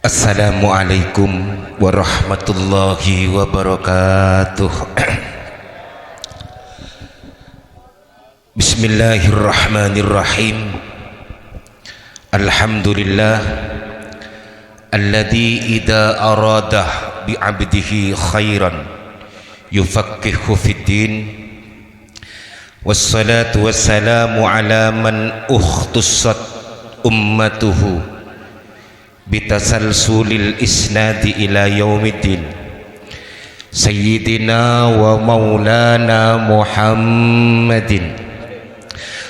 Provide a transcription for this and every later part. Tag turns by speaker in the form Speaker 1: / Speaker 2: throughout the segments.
Speaker 1: Assalamualaikum warahmatullahi wabarakatuh. Bismillahirrahmanirrahim. Alhamdulillah alladzi idza arada bi'abdihi khairan yufaqihu fid din. Wassalatu wassalamu ala man ukhtussat ummatuhu bitasalsulil isnadi ila yaumiddin sayyidina wa maulana Muhammadin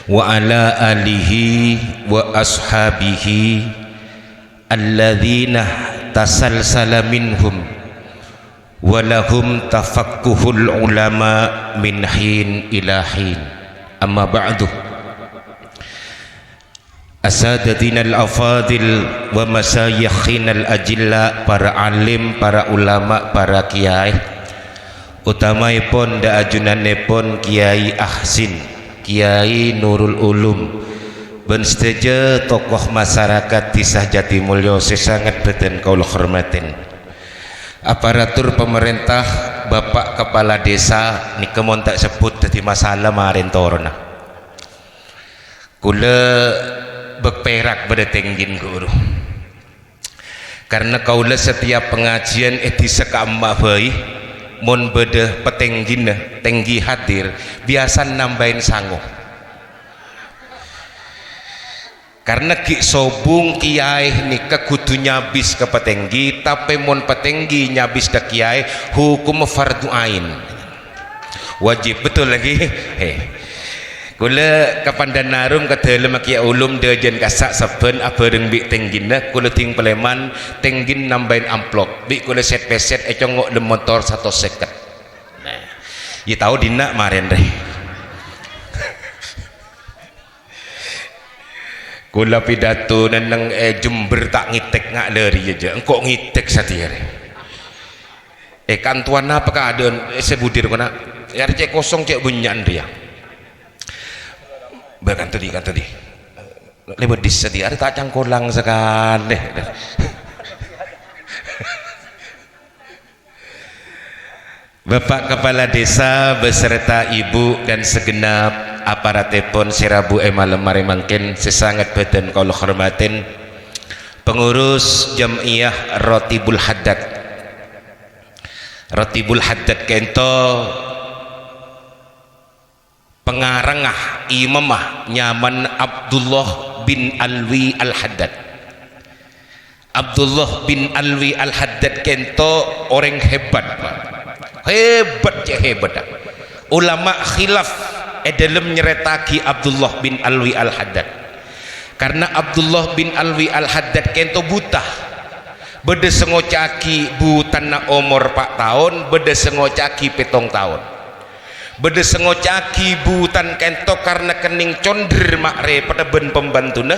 Speaker 1: wa ala alihi wa ashabihi alladzina tasalsala minhum wa lahum tafaqquhul ulama min hin ila hin. Amma ba'du. Asadatina al-afadil wa masayikhin al-ajilla, para alim, para ulama, para kiai, utamaipun da ajunanipun Kiai Ahsin, Kiai Nurul Ulum, ben seteja tokoh masyarakat Tisah Jatimulyo sesangat beten kaula hormatin. Aparatur pemerintah, Bapak Kepala Desa nika mon tak sebut dadi masalah marin torona. Kula berperak pada tenggin guru karena kaulah setiap pengajian disekamba bayi mon beda petenggin tenggi hadir biasa nambahin sanggup karena ki sobung kiai nikah kudu nyabis ke petenggi, tapi mon petenggi nyabis ke kiai hukum fardu ain wajib betul lagi. Kula kapandan narum ke dalam Kiai Ulum dejen kasak saben abareng bik tenggina kula ting peleman tenggin nambahin amplop bik kula set peset econgok le motor 150. Nah, ya tahu dina maren deh. Kula pidato nang Jember tak ngitek ngak leri aja. Engkok ngitek satire. Kantuan apa keadaan sebudir kena. RC kosong cek bunyan dia. Bahkan tadi lewat di sedia ada tak cangkolang sekali. Bapak Kepala Desa beserta Ibu dan segenap aparatipun sirabu malam mari mangkin sesangat beten kalau hormatin pengurus Jam'iyah Ratibul Haddad kento pengarangah imamah nyaman Abdullah bin Alwi Al-Haddad. Abdullah bin Alwi Al-Haddad kento orang hebat ulama khilaf dalam nyeretaki Abdullah bin Alwi Al-Haddad karena Abdullah bin Alwi Al-Haddad kento buta beda sengocaki butanna umur 4 tahun beda sengocaki 7 tahun beda sengocaki butan kento karena kening conder makre pada ben pembantuna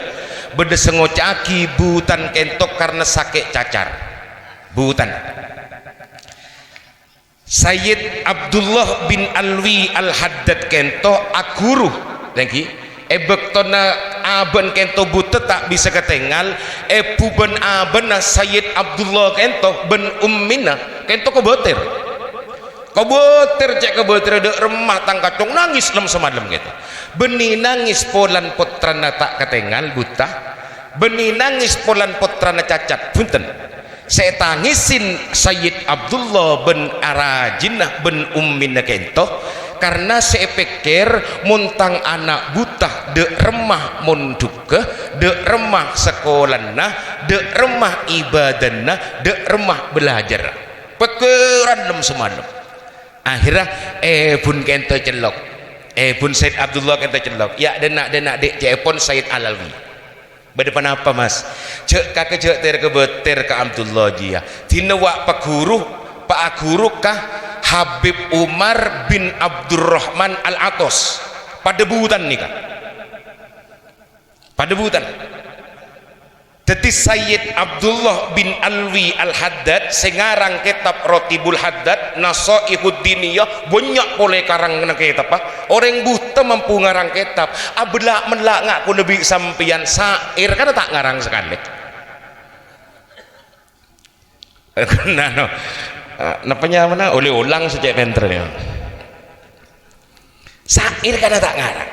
Speaker 1: beda sengocaki butan kento karena sakit cacar butan. Sayyid Abdullah bin Alwi Al-Haddad kento akuru lagi bektona aben kento buta tak bisa ketengal puben aben Sayyid Abdullah kento ben ummina kento kebetir cek kebetir dek remah tangkacung nangis lem semalam gitu beni nangis polan putrana tak ketengal buta beni nangis polan putrana cacat punten saya tangisin Sayyid Abdullah bin Arajinah bin Ummina kento karena saya pikir muntang anak buta dek remah munduke dek remah sekolahna dek remah ibadahna dek remah belajar pekeran lem semalam akhirnya pun kento celok pun Said Abdullah kento celok ya denak dek cepon Said Alawi berdepan apa mas cek kakek cek terkebeter ke Abdullah jia tinawak pak guru kah Habib Umar bin Abdurrahman Al-Atos pada buutan nih kak pada buutan. Jadi Sayyid Abdullah bin Alwi Al-Haddad sengarang kitab Ratibul Haddad Nasaihud Diniyah banyak boleh karang kena kitab orang buta mampu ngarang kitab abla menlak ngaku lebih sampian sair kan tak ngarang sekali Nah, no. Napanya mana oleh ulang sejak menternya sair kada tak ngarang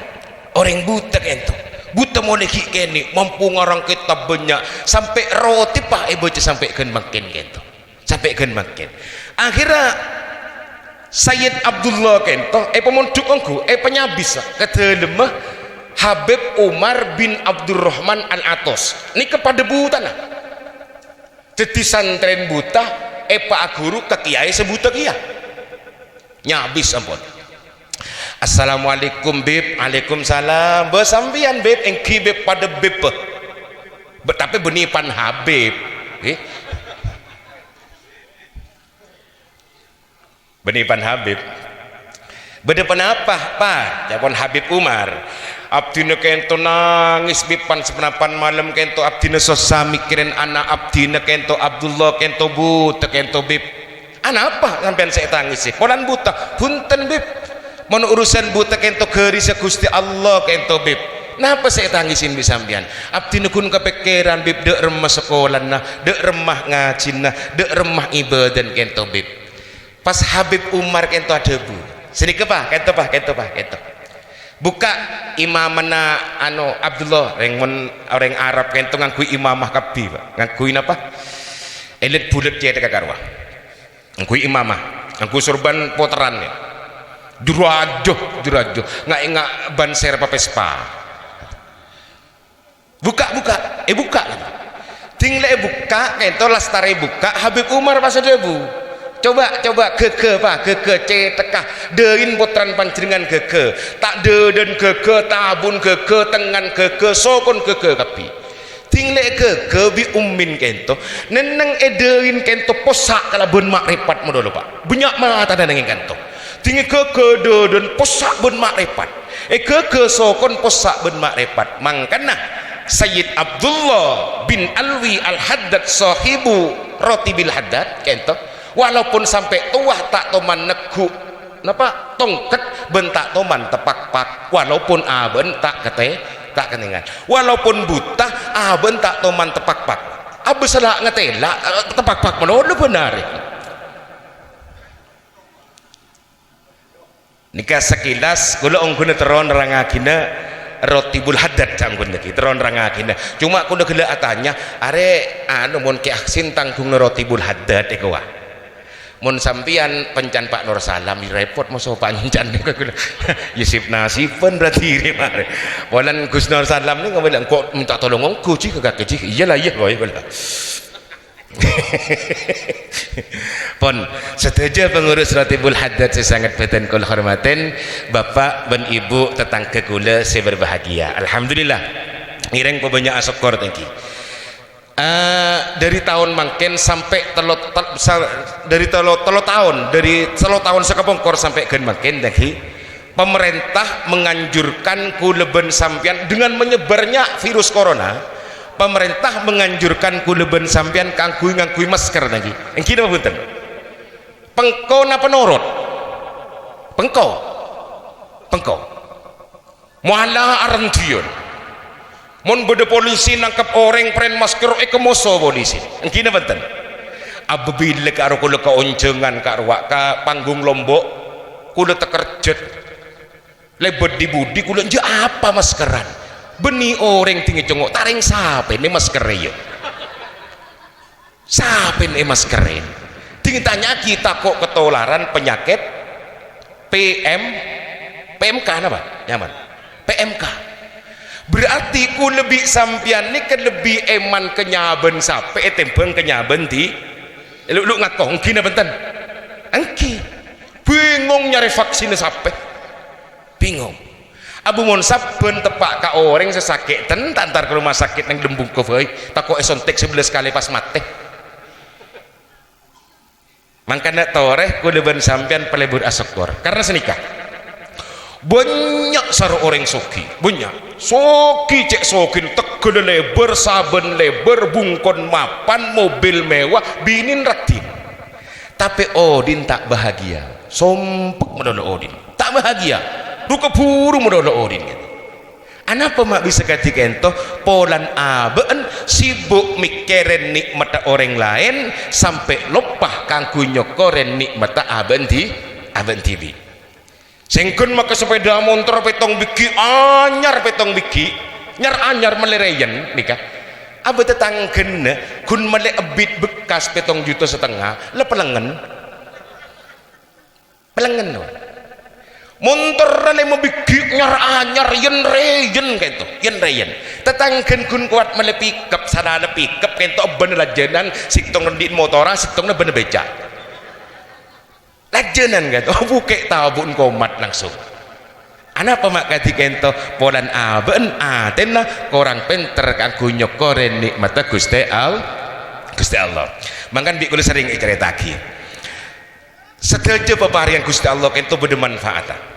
Speaker 1: orang buta kento buta mau lagi kene mampu ngarang kitab banyak sampai roti pak baca sampai kan makin kento sampai kan makin akhirnya Sayyid Abdullah kento pemunduk engku penyabis kata lemah Habib Umar bin Abdurrahman Al-Atos ini kepada buta nah jadi santren buta Pak guru ke kiai sebuta kia nyabis ampun Assalamualaikum bib Waalaikumsalam besambian bib engki bib pada bib tapi benipan Habib benipan Habib bedepan apa pak japon Habib Umar abdina kento nangis bipan sepenapan malam kento abdina sosa mikirin anak abdina kento Abdullah kento buta kento bib anak apa sampean saya tangis sih polan buta punten bib mau urusan buta kento kerisnya Gusti Allah kento bib napa saya tangisin bisa sampean abdina kun kepikiran bib dek remah sekolah nah dek remah ngajin nah dek remah ibadah kento bib pas Habib Umar kento ada bu sedikit pak kento buka imamana Abdullah orang Arab kento ngangkui imamah kabi pak ngangkuin apa elit bulat dia dekat karwa ngangkui imamah ngangkui surban poteran ya jurajo nggak ban serpa pespa buka tinggal buka kento lastare buka Habib Umar pas ada bu coba keke cetekah dein putran panjeringan keke tak dan keke tabun keke tengan keke sokon keke kapi tinggal keke bi ummin kento neneng edein kento posak kalau ben makrifat modal pak banyak mata dan nengin kento tinggal keke dan posak ben makrifat keke sokon posak ben makrifat mangkana Sayyid Abdullah bin Alwi Al-Haddad sahibu roti bil Haddad kento walaupun sampai tua tak toman negu napa tongket bentak toman tepak-pak walaupun aben tak keningan walaupun buta aben tak toman tepak-pak abe salah ngetela tepak-pak menurut benar nikah sekilas kula ongkuna teron rangagina roti bul Haddad anggun lagi teron rangagina cuma kuda gila atanya are mon ki aksin tanggung roti bul Haddad eko mun sampian pencan Pak Nur Salam repot mau so pancan Yusuf Nasiban berarti ini mare walan Gus Nur Salam ni ngomong kok minta tolong engko ci kagak kecik iyalah iya kowe pon setuju pengurus Ratibul Haddad saya sangat beten kul hormatin bapak dan ibu tetangga kula saya berbahagia alhamdulillah ngireng banyak asyukur thank you dari tahun mangken sampai dari telo tahun sekepongkor sampai gen mangken lagi pemerintah menganjurkan kuleben sampian dengan menyebarnya virus corona pemerintah menganjurkan kuleben sampian ngangkui masker lagi yang kira punten pengko napa norot pengko mualah arantiun mon beda polisi nangkap orang pren masker kemoso polisi engkina benten apabila karo kula kaoncengan karo ka panggung Lombok kula tekerjet lebet di budi kula nje apa maskeran beni orang tinggi congok taring sape ini masker yo sape ini masker tinggi tanya kita kok ketularan penyakit PMK apa nyaman PMK berarti ku lebih sampian ni ke lebih eman kenyaben sape tembeng kenyaben di lu ngakoh engki na benten engki bingung nyari vaksin sape bingung abu mon saben tepak ka orang sesakit tantar ke rumah sakit yang dembung ke voi tako esontek 11 kali pas mate mangkana toreh ku leben sampian pelebur asokor karena senikah banyak saru orang soki banyak soki cek sokin tegel lebar saben lebar bungkon mapan mobil mewah binin ratin tapi Odin tak bahagia sompek menolak Odin tak bahagia lu keburu menolak Odin gitu. Anapa mak bisa kati kento polan aben sibuk mikirin nikmat orang lain sampai lupa kangku nyokoren nikmat aben TV. Sengkun maka sepeda motor petong biki anyar petong biki anyar melerayan nikah. Abe tetanggen kun mele ebit bekas petong juta setengah le pelengen no. Montor rale mebigi anyar yen reyen kento yen reyen tetanggen kun kuat mele pikep sarana pikep kento ben lajenan siktong rendit motora siktongna ben becak lajenan kento buke tabun komat langsung anapa mak kati kento polan aben atena korang penter kanggo nyokoren nikmat Gusti Allah mangkan bi kula sering ceritaki setelah peparian Gusti Allah kento bermanfaat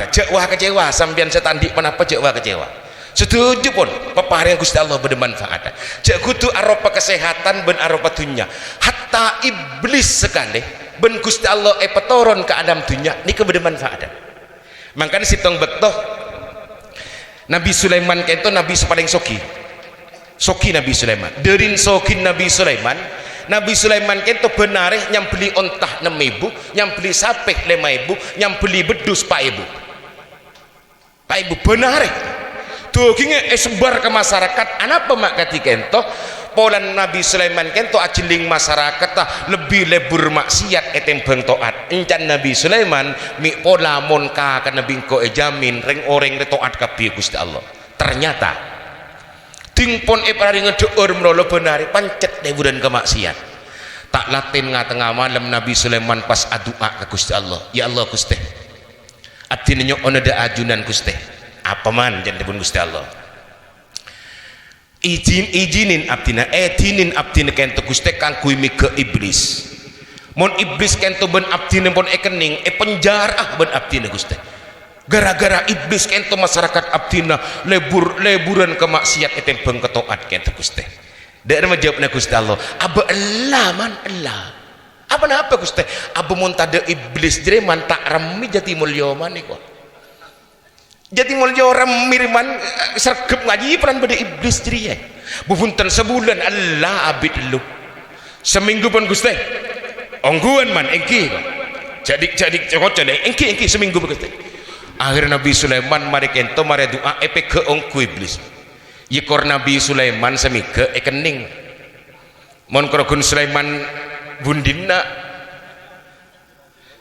Speaker 1: cek wah kecewa sambian setandik kenapa cek wah kecewa setuju pun peparian Gusti Allah bermanfaat cek kutu aropa kesehatan ben aropa dunya hatta iblis sekali ben Gusti Allah petoron ke Adam dunya ini bermanfaat makanya sitong beto Nabi Sulaiman kento Nabi paling soki Nabi Sulaiman derin soki Nabi Sulaiman kento benareh nyam beli ontah 6.000 nyam beli sapeh 5.000 nyam beli bedus 4.000 benareh tuh kini sebar ke masyarakat anapa mak kati kento polan Nabi Sulaiman kento ajiling masyarakat lebih lebur maksiat etembang toat encan Nabi Sulaiman mi pola mon ka nabi ko jamin ring orang toat kabeh Gusti Allah ternyata tingpon parari ngedeur mrolo benari pancet deburan kemaksiat tak latin tengah malam Nabi Sulaiman pas adua ke Gusti Allah ya Allah Gusti abdi nyok ada ajunan Gusti apa man jangan Gusti Allah izinin abdina abdina kento Gusti kanggo ke iblis mon iblis kento ben abdina pun kening penjara ben abdina Gusti gara-gara iblis kento masyarakat abdina leburan kemaksiat etembang ketoat kento Gusti dan menjawabnya Gusti Allah aba elah man elah apa Gusti aba muntada iblis jereman tak remi jati mulya man kok jati mulya orang miriman sergep ngaji peran pada iblis jeriya bupunten sebulan Allah abid lu seminggu pun Gusti ongguan man engki jadi engki seminggu Gusti akhirnya Nabi Sulaiman mari kento mari doa ke ongku iblis yikor Nabi Sulaiman semike kening mon krogun Sulaiman bundina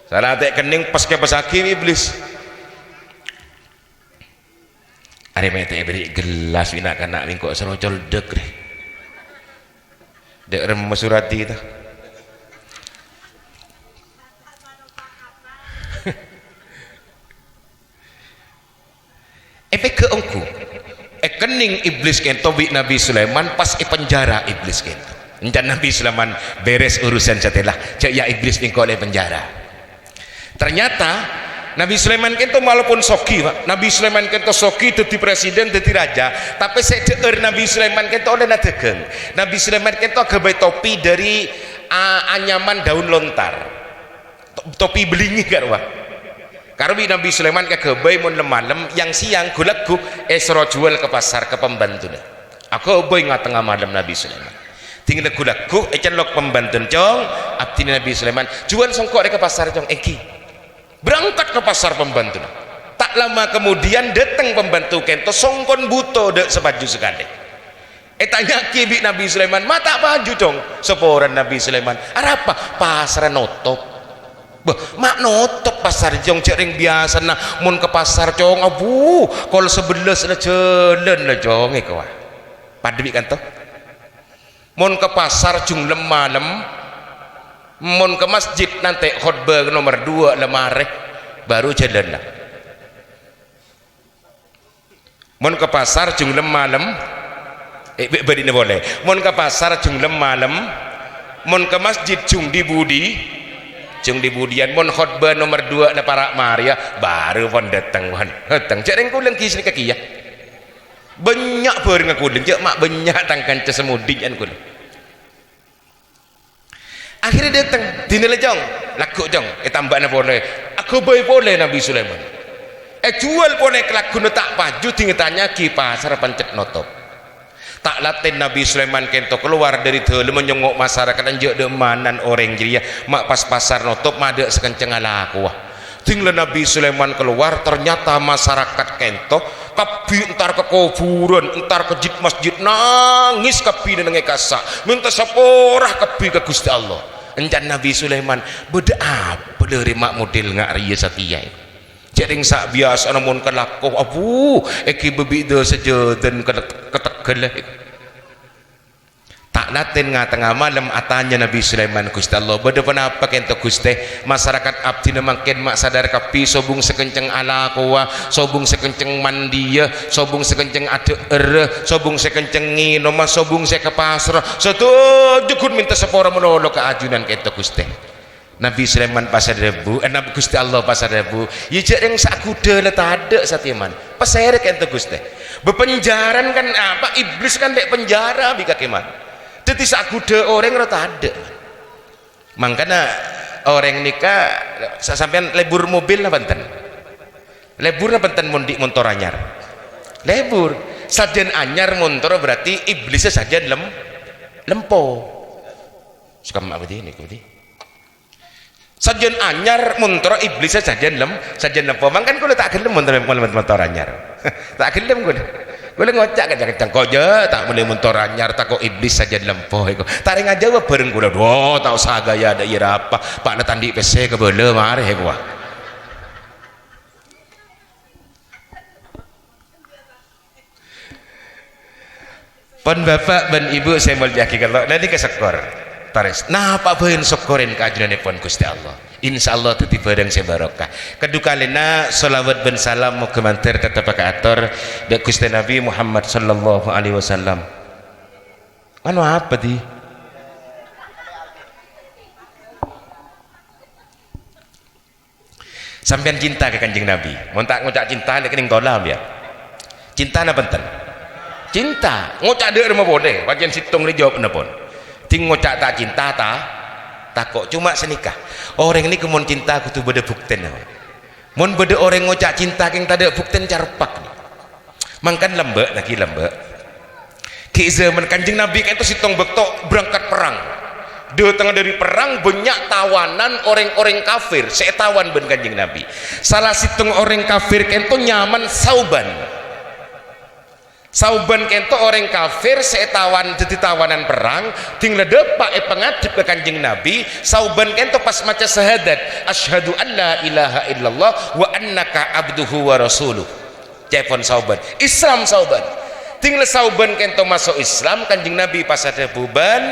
Speaker 1: salah tek kening pas ke pasaki iblis are mete beri gelas wina kana mingko serocol dek rem mesurati ta ke ongku kening iblis kento bi Nabi Sulaiman pas penjara iblis kento dan Nabi Sulaiman beres urusan setelah cek ya iblis mingko oleh penjara ternyata Nabi Sulaiman kento walaupun soki Pak Nabi Sulaiman kento soki jadi presiden jadi raja tapi sejeur Nabi Sulaiman kento oleh nadegeng Nabi Sulaiman kento gawe topi dari anyaman daun lontar topi belingi kan Pak karena Nabi Sulaiman kegebay mon malam yang siang gulagu esro jual ke pasar ke pembantu aku boy tengah malam Nabi Sulaiman tinggal gulagu lok pembantu cong abdi Nabi Sulaiman jual songkok ke pasar cong eki berangkat ke pasar pembantu tak lama kemudian datang pembantu kento songkon buto dek sebaju sekali tanya kibi Nabi Sulaiman mata baju cong seporan Nabi Sulaiman apa pasar notop mak notop pasar jong cering biasa nah mun ke pasar cong abu kalau sebelas lah jalan lah jong wah padahal kan toh mun ke pasar jung malam mun ke masjid nanti khutbah nomor 2 lemare baru jalan lah mun ke pasar jung malam beri boleh mun ke pasar jung malam mun ke masjid jung dibudian mon khutbah nomor 2 na para Maria baru pon datang jareng kuling kisah kaki ya banyak bareng kuling cak mak banyak tangkan cesemudian kuling akhirnya datang dinilai jong laku jong tambahnya boleh aku boleh Nabi Sulaiman jual bonek lagu tak paju tinggi tanya ki pasar pancet notop tak laten Nabi Sulaiman kento keluar dari dalam menyongok masyarakat dan jauh demanan orang jadi ya mak pas pasar notop mada sekenceng ala aku wah tinggal Nabi Sulaiman keluar ternyata masyarakat kento kapi entar ke kuburan entar ke masjid nangis kapi dan ngekasa minta seporah kapi ke Gusti Allah encan Nabi Sulaiman beda apa dari mak model ngak ria setia jadi sak biasa namun kelaku abu eki bebida saja dan ketegelah tak laten tengah malam atanya Nabi Sulaiman Gusti Allah beda penapa kento Gusti masyarakat abdi makin mak sadar kapi sobung sekenceng ala kuwa sobung sekenceng mandia sobung sekenceng ade sobung sekenceng nginoma sobung se ke pasar satu jukun minta sepora menolong keajunan kento Gusti Nabi Sulaiman pasar debu Nabi Gusti Allah pasar debu ya yang sakuda lah tak ada satiman pasar kan tu Gusti berpenjaran kan apa iblis kan dek penjara bika keman jadi sakuda orang lah tak ada makanya orang nikah sampai lebur mobil lah Banten lebur lah Banten mundi motor anyar lebur sajen anyar motor berarti iblisnya sajen lempo suka mak begini kemudian sajen anyar motor iblisnya sajen lempo mangkan kula tak gelem motor anyar tak gelem kula ngocak kencang kok je tak boleh motor anyar tak kok iblis sajen lempo iku tak ring jawab bareng kula do tak usah gaya ada ira apa pak na tandi PC ke bele mari he gua pon bapak dan ibu saya mulyaki kalau nanti ke sekor taris nah pak bahin syukurin keajunan pun Gusti Allah insyaallah itu bareng sebarokah kedua kalina salawat ben salam muga mantir tetep atur dek Gusti Nabi Muhammad sallallahu alaihi wasallam anu apa di sampean cinta ke kanjeng Nabi mau tak ngucap cinta lek ning kolam ya cinta na benten cinta ngucap dek rumah boleh wajan situng li jawab napun ting ngocak tak cinta tak kok cuma senikah orang ini kemun cinta kudu beda bukten mun beda orang ngocak cinta keng tak ada bukten carpak mangkan lembek lagi lembek ki zaman kanjeng Nabi itu sitong bekto berangkat perang datang dari perang banyak tawanan orang-orang kafir setawan ben kanjeng Nabi salah situng orang kafir itu nyaman Sauban kento orang kafir setawan jadi tawanan perang tinggal depak pengadip ke kanjeng Nabi Sauban kento pas maca syahadat asyhadu an la ilaha illallah wa annaka abduhu wa rasuluh cepon Sauban Islam Sauban tinggal Sauban kento masuk Islam kanjeng Nabi pas ada buban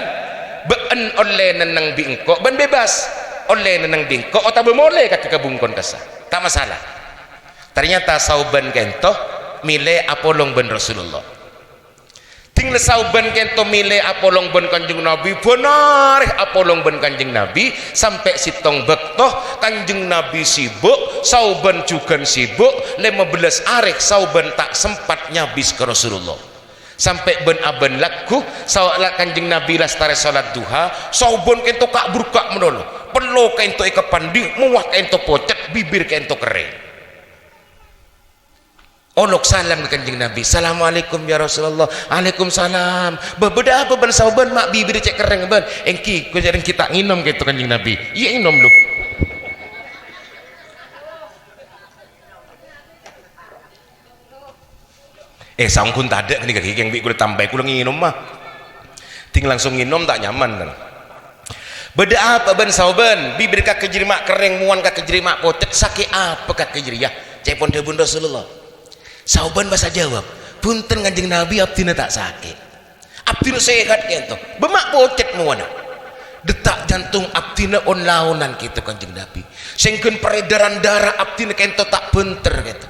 Speaker 1: been oleh nenang bingkok ban bebas oleh nenang bingkok atau boleh kaki kebungkon kesa tak masalah ternyata Sauban kento milih apolong ben Rasulullah tinggal Sauban kento milih apolong ben kanjeng Nabi benar apolong ben kanjeng Nabi sampai sitong bektoh kanjeng Nabi sibuk Sauban juga sibuk 15 arek Sauban tak sempat nyabis ke Rasulullah sampai ben aben laku salat kanjeng Nabi lastare salat duha Sauban kento kak burkak menolong perlu kento ikepandi muah kento pocet bibir kento kering olok salam ke kanjeng Nabi assalamualaikum ya Rasulullah waalaikumsalam berbeda apa ben Sauban mak bibir cek kering ben engki kujaring kita nginom gitu kanjeng Nabi iya nginom lu sangkun tak ada nih kaki yang bi kulit tambah kulit nginom mah ting langsung nginom tak nyaman kan beda apa ben Sauban bibir kak kejerimak kering muan kak kejerimak pocet sakit apa kak kejeriyah cepon debun Rasulullah Sauban bahasa jawab punten kanjeng Nabi abdina tak sakit abdina sehat gitu bemak pocet muana detak jantung abdina on launan gitu kanjeng Nabi sehingga peredaran darah abdina kento tak benter gitu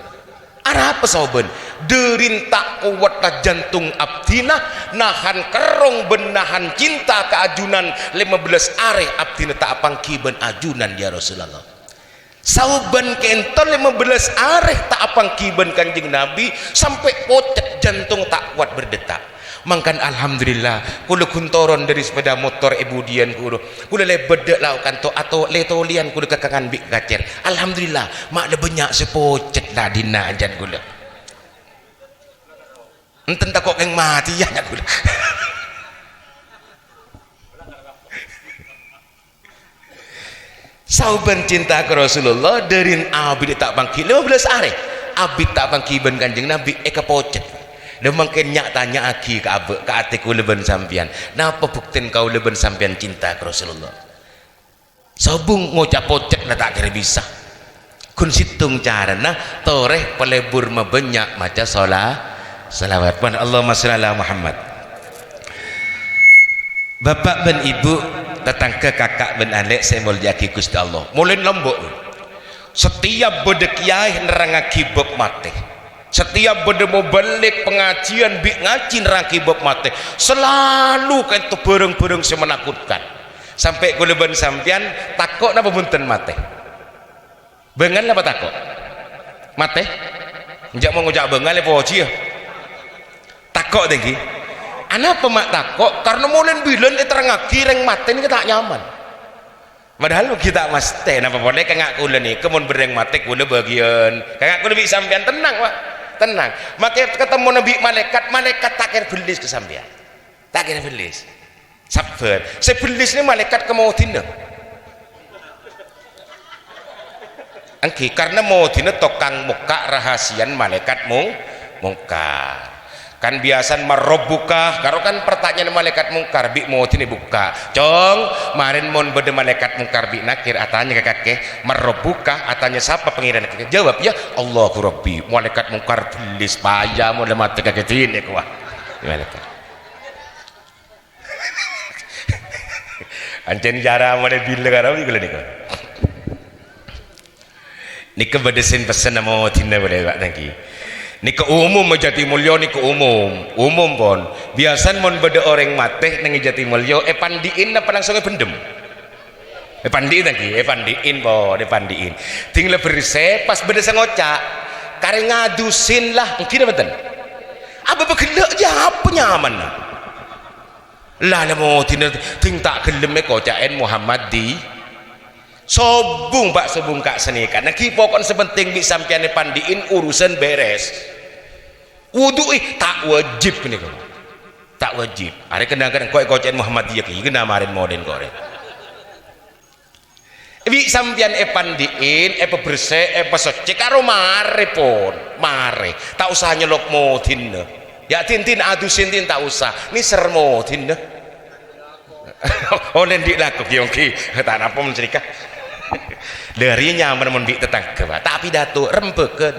Speaker 1: arah apa Sauban derin tak kuat jantung abdina nahan kerong benahan cinta keajunan 15 are abdina tak apangki ben ajunan ya Rasulullah sauban kentol 15 areh tak apang kiban kanjeng Nabi sampai pocet jantung tak kuat berdetak. Mangkan alhamdulillah kula kuntoron dari sepeda motor ebudian kula le bedek laukan to atau letolian kula kekangan bik kacer. Alhamdulillah mak le banyak sepocet lah dina jan kula. Enten tak kok yang mati ya kula. Sauban cinta ke Rasulullah derin abid tak bangki 15 hari abid tak bangki ben kanjeng Nabi eka pocet. Dan mungkin nyak tanya aki ke abe ke atiku leben sampian napa buktin kau leben sampian cinta ke Rasulullah sabung ngocap pocet na tak kira bisa kun situng cara nah toreh pelebur mabanyak maca salawat pan Allahumma shalli ala Muhammad. Bapak dan ibu tetangga kakak ben alek saya mulyaki Gusti Allah mulai lombok setiap bedek yai nerangaki bab mati setiap benda mau balik pengajian bik ngaji nerangki bab mati selalu kan tu bereng-bereng semenakutkan sampai kuleban sampian takut napa bunten mati bengan apa takut mati njak mau ngujak bengan le poci ya takut tinggi anak pemak takut karena mulai bilen terangaki reng mati ini tak nyaman padahal kita mesti napa boleh kangak kula ni kemun bereng mati kula bagian kangak kula bik sampian tenang Pak tenang makanya ketemu Nabi malaikat tak kira belis ke sampean tak kira belis sabar saya belis ni malaikat ke mautina angki karena mautina tokang muka rahasian malaikat mungkar kan biasa marobbuka karo kan pertanyaan malaikat mungkar bi mautina buka cong marin mon bede malaikat mungkar bi nakir atanya ke kakek marobbuka atanya siapa pengiran kakek jawab ya Allahu Rabbi malaikat mungkar belis payah mau mati kakek ini kuah malaikat ancen jara mau bila karo iki lho niku niku bedesin pesen mau tina boleh Pak tangki ni ke umum Jati Mulyo ni ke umum pon biasan mon beda orang mati nang Jati Mulyo pandiin apa langsung pendem pandiin lagi pandiin pon pandiin tinggal berise pas beda sangocak kare ngadusin lah mungkin betul apa begelak aja apa nyaman lah mau tina ting tak gelem kocaen Muhammad di sobung Pak sobung kak senikan nah pokok sepenting bisa sampeyan pandiin urusan beres wudu tak wajib nih kok tak wajib ada kadang-kadang kok kocain Muhammadiyah ki kena marin moden kok bi sampeyan pandiin bersih pesocek karo mare pon mare tak usah nyelok modin ya tintin adusin tin tak usah ini sermodin oleh ndik laku yongki tak napa mencerika dari nyaman men bi tetangga tapi pidato rembeken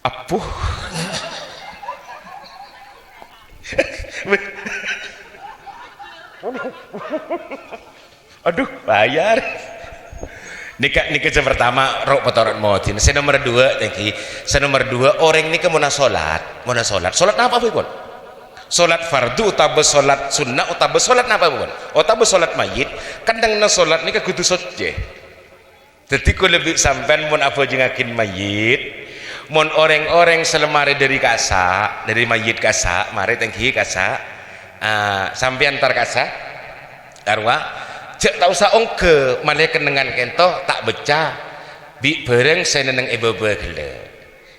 Speaker 1: apuh aduh bayar nikah yang pertama rok potoran motin saya nomor 2 thank saya nomor 2 orang ini mau sholat apa pun sholat fardu utawa sholat sunnah utawa sholat apa pun utawa sholat mayit kadang na sholat ini kudu soje jadi ku lebih sampean mun apa jengakin mayit mun orang-orang selemari dari kasa dari mayit kasa mari tengki kasa sampean tar kasa arwah cek tak usah ongke malaikat dengan kento tak beca bi bareng saya neneng ibu gele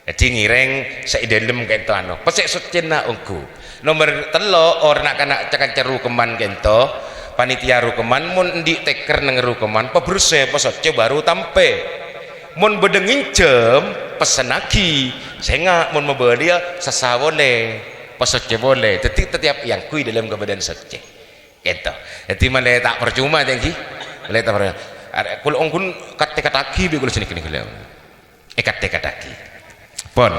Speaker 1: jadi ngireng saya dalam kento anu pesek sucena ongku nomor 3 orang nak cakan ceru keman kento panitia rukeman mun di teker neng rukeman pebruse pesot baru tampe mun bedengin jam pesen lagi saya nggak mun membeli sesa boleh pesotnya boleh setiap yang kui dalam kebadan sotnya gitu jadi malah tak percuma tinggi malah tak percuma kalau ongkun kat kaki bi kalau sini kini kalau kat kaki pon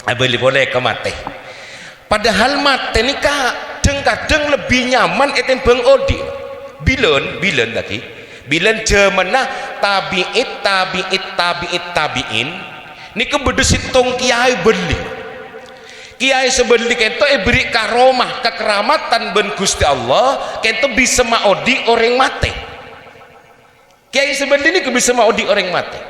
Speaker 1: abeli boleh ke mati padahal mati ni kadang lebih nyaman etimbang odi bilen lagi bilen jemenah tabiin ni kebedesit tong kiai beli kiai sebeli kento beri karomah kekeramatan ben Gusti Allah kento bisa maodi orang mati Kiai sebenarnya ini bisa mau di orang mati.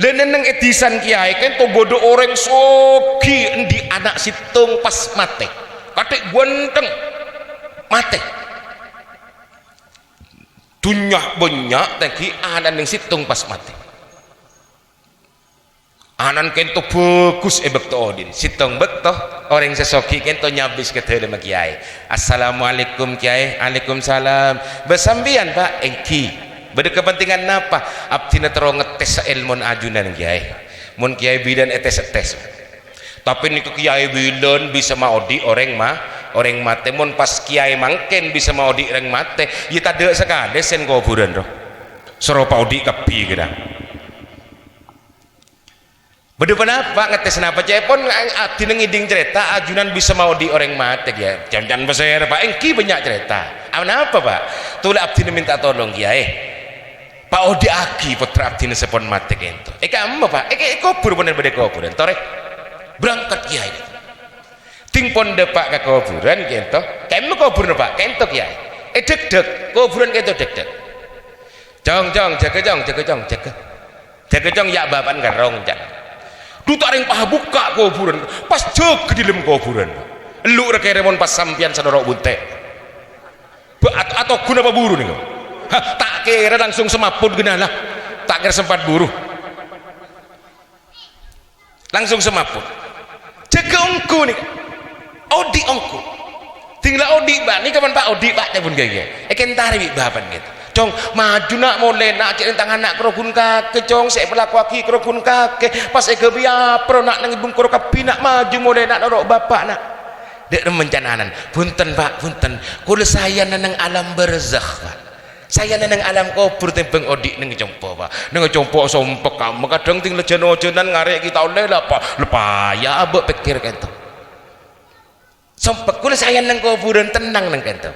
Speaker 1: Dan neng edisan kiai kan to bodoh orang sogi di anak situng pas mati. Katik gwenteng mati. Dunya banyak tapi anak yang situng pas mati. Anan kento bagus bekto odin sitong bekto orang sesoki kento nyabis ke dalam kiai. Assalamualaikum kiai. Waalaikumsalam. Besambian pak engki beda kepentingan apa abdina terong ngetes ilmun ajunan kiai mun kiai bidan etes tapi niku kiai bidan bisa maudi orang mate mun pas kiai mangken bisa maudi orang mate ya tade sekade sen kuburan roh seropa odi kepi gedang. Beda kenapa ngetes kenapa cepon abdi ngiding cerita ajunan bisa mau di orang mati ya jangan besar pak engki banyak cerita apa pak tulah abdi minta tolong kiai pak odi aki putra abdi sepon mati kento kamu pak kubur bener beda kuburan torek berangkat kiai timpon depak ke kuburan kento kamu kubur pak kento kiai deg kuburan kento deg jong jaga ya bapan garong jang duta ring paha buka kuburan pas jog di dalam kuburan lu rekeremon pas sampian sadorok bunte atau guna apa buru nih tak kira langsung semaput guna lah tak kira sempat buru langsung semaput jaga ongku nih odi ongku tinggal odi pak ini kapan pak odi pak pun kayak kentari bapan gitu cong maju nak mulai nak cek tangan nak kerokun kake cong saya pelaku aki kerokun kake pas eke biapro nak nang ibung kerok kapi nak maju mulai nak norok bapak nak dek remencananan punten pak punten kula saya nang alam barzakh pak saya nang alam kubur tembeng odik nang compo pak nang compo sompek kamu kadang ting lejen-lejenan ngarek kita oleh lah pak lepaya abek pikir kento sompek kula saya nang kuburan tenang nang kento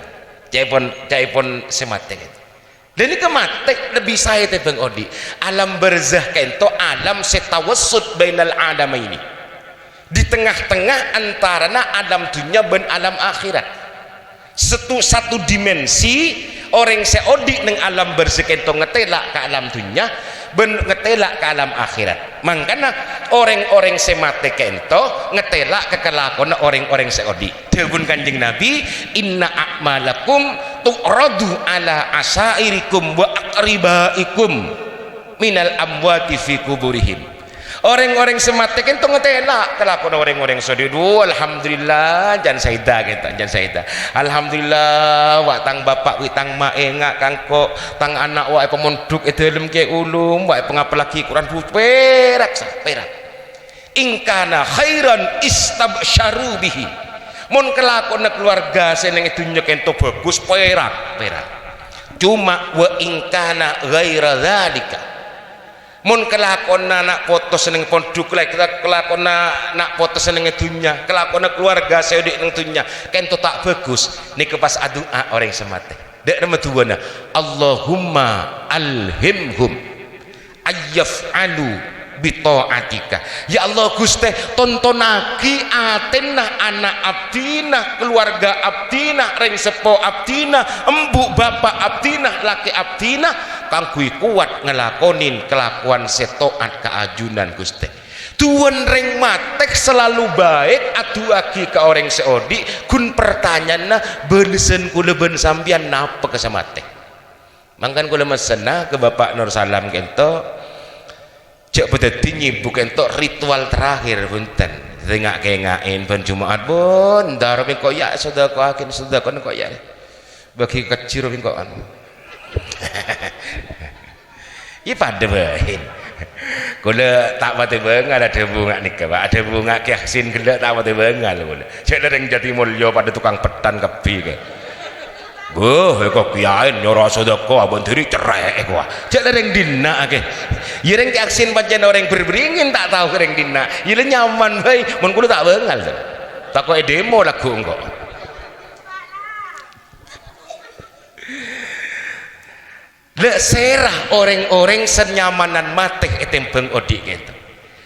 Speaker 1: caipun semate kento. Dan ini kemate lebih saya tebeng odi alam barzah kento alam setawassut bainal adama ini di tengah-tengah antara alam dunia dan alam akhirat satu dimensi orang seodi neng alam barzah kento ngetelak ke alam dunia ben ngetelak ke alam akhirat makanya orang-orang semate kento ngetelak ke kelakon orang-orang seodi dawuh Kanjeng Nabi inna a'malakum tu'radu ala asairikum wa aqribaikum minal amwati fi kuburihim orang-orang semate kento ngetelak kelakon orang-orang seodi alhamdulillah jan saida kita jan saida alhamdulillah wa tang bapak wi tang mae ngak kangko tang anak wa pemonduk dalem ke ulum wa pengapalaki Quran perak ingkana khairan istabsyaru bihi mun kelakon keluarga seneng dunya kento bagus perak cuma wa ingkana ghaira dzalika mun kelakon anak foto seneng ponduk kelakon nak foto seneng dunya kelakon keluarga saya di dunya kento tak bagus niki pas adua orang semate dek nama tuana Allahumma alhimhum ayyaf'alu bita'atika ya Allah Gusti tontonaki atenna anak abdina keluarga abdina reng sepo abdina embuk bapak abdina laki abdina kangkui kuat ngelakonin kelakuan setoat keajunan Gusti tuan reng matek selalu baik adu aki ke orang seodi kun pertanyaanna benesen kula ben sampian napa kesamate mangkan kula mesena ke Bapak Nur Salam kento cek bedeti nyibu kento ritual terakhir punten tengak kengain ben Jumat pun darabin koyak sedekah akin sedekah koyak bagi kecil bin kokan iya pada bahin kula tak pati bengal ada bunga nih pak ada bunga kiasin kula tak pati bengal kula cek lereng Jati Mulyo pada tukang petan kepi ke kok kiain nyoro sedekah abon diri cerai cek lereng dina ke yereng kiasin pancen orang berberingin tak tahu kereng dina yereng nyaman bae mun kula tak bengal tak kok demo lagu engko lek serah orang-orang senyamanan mateh etempeng odik gitu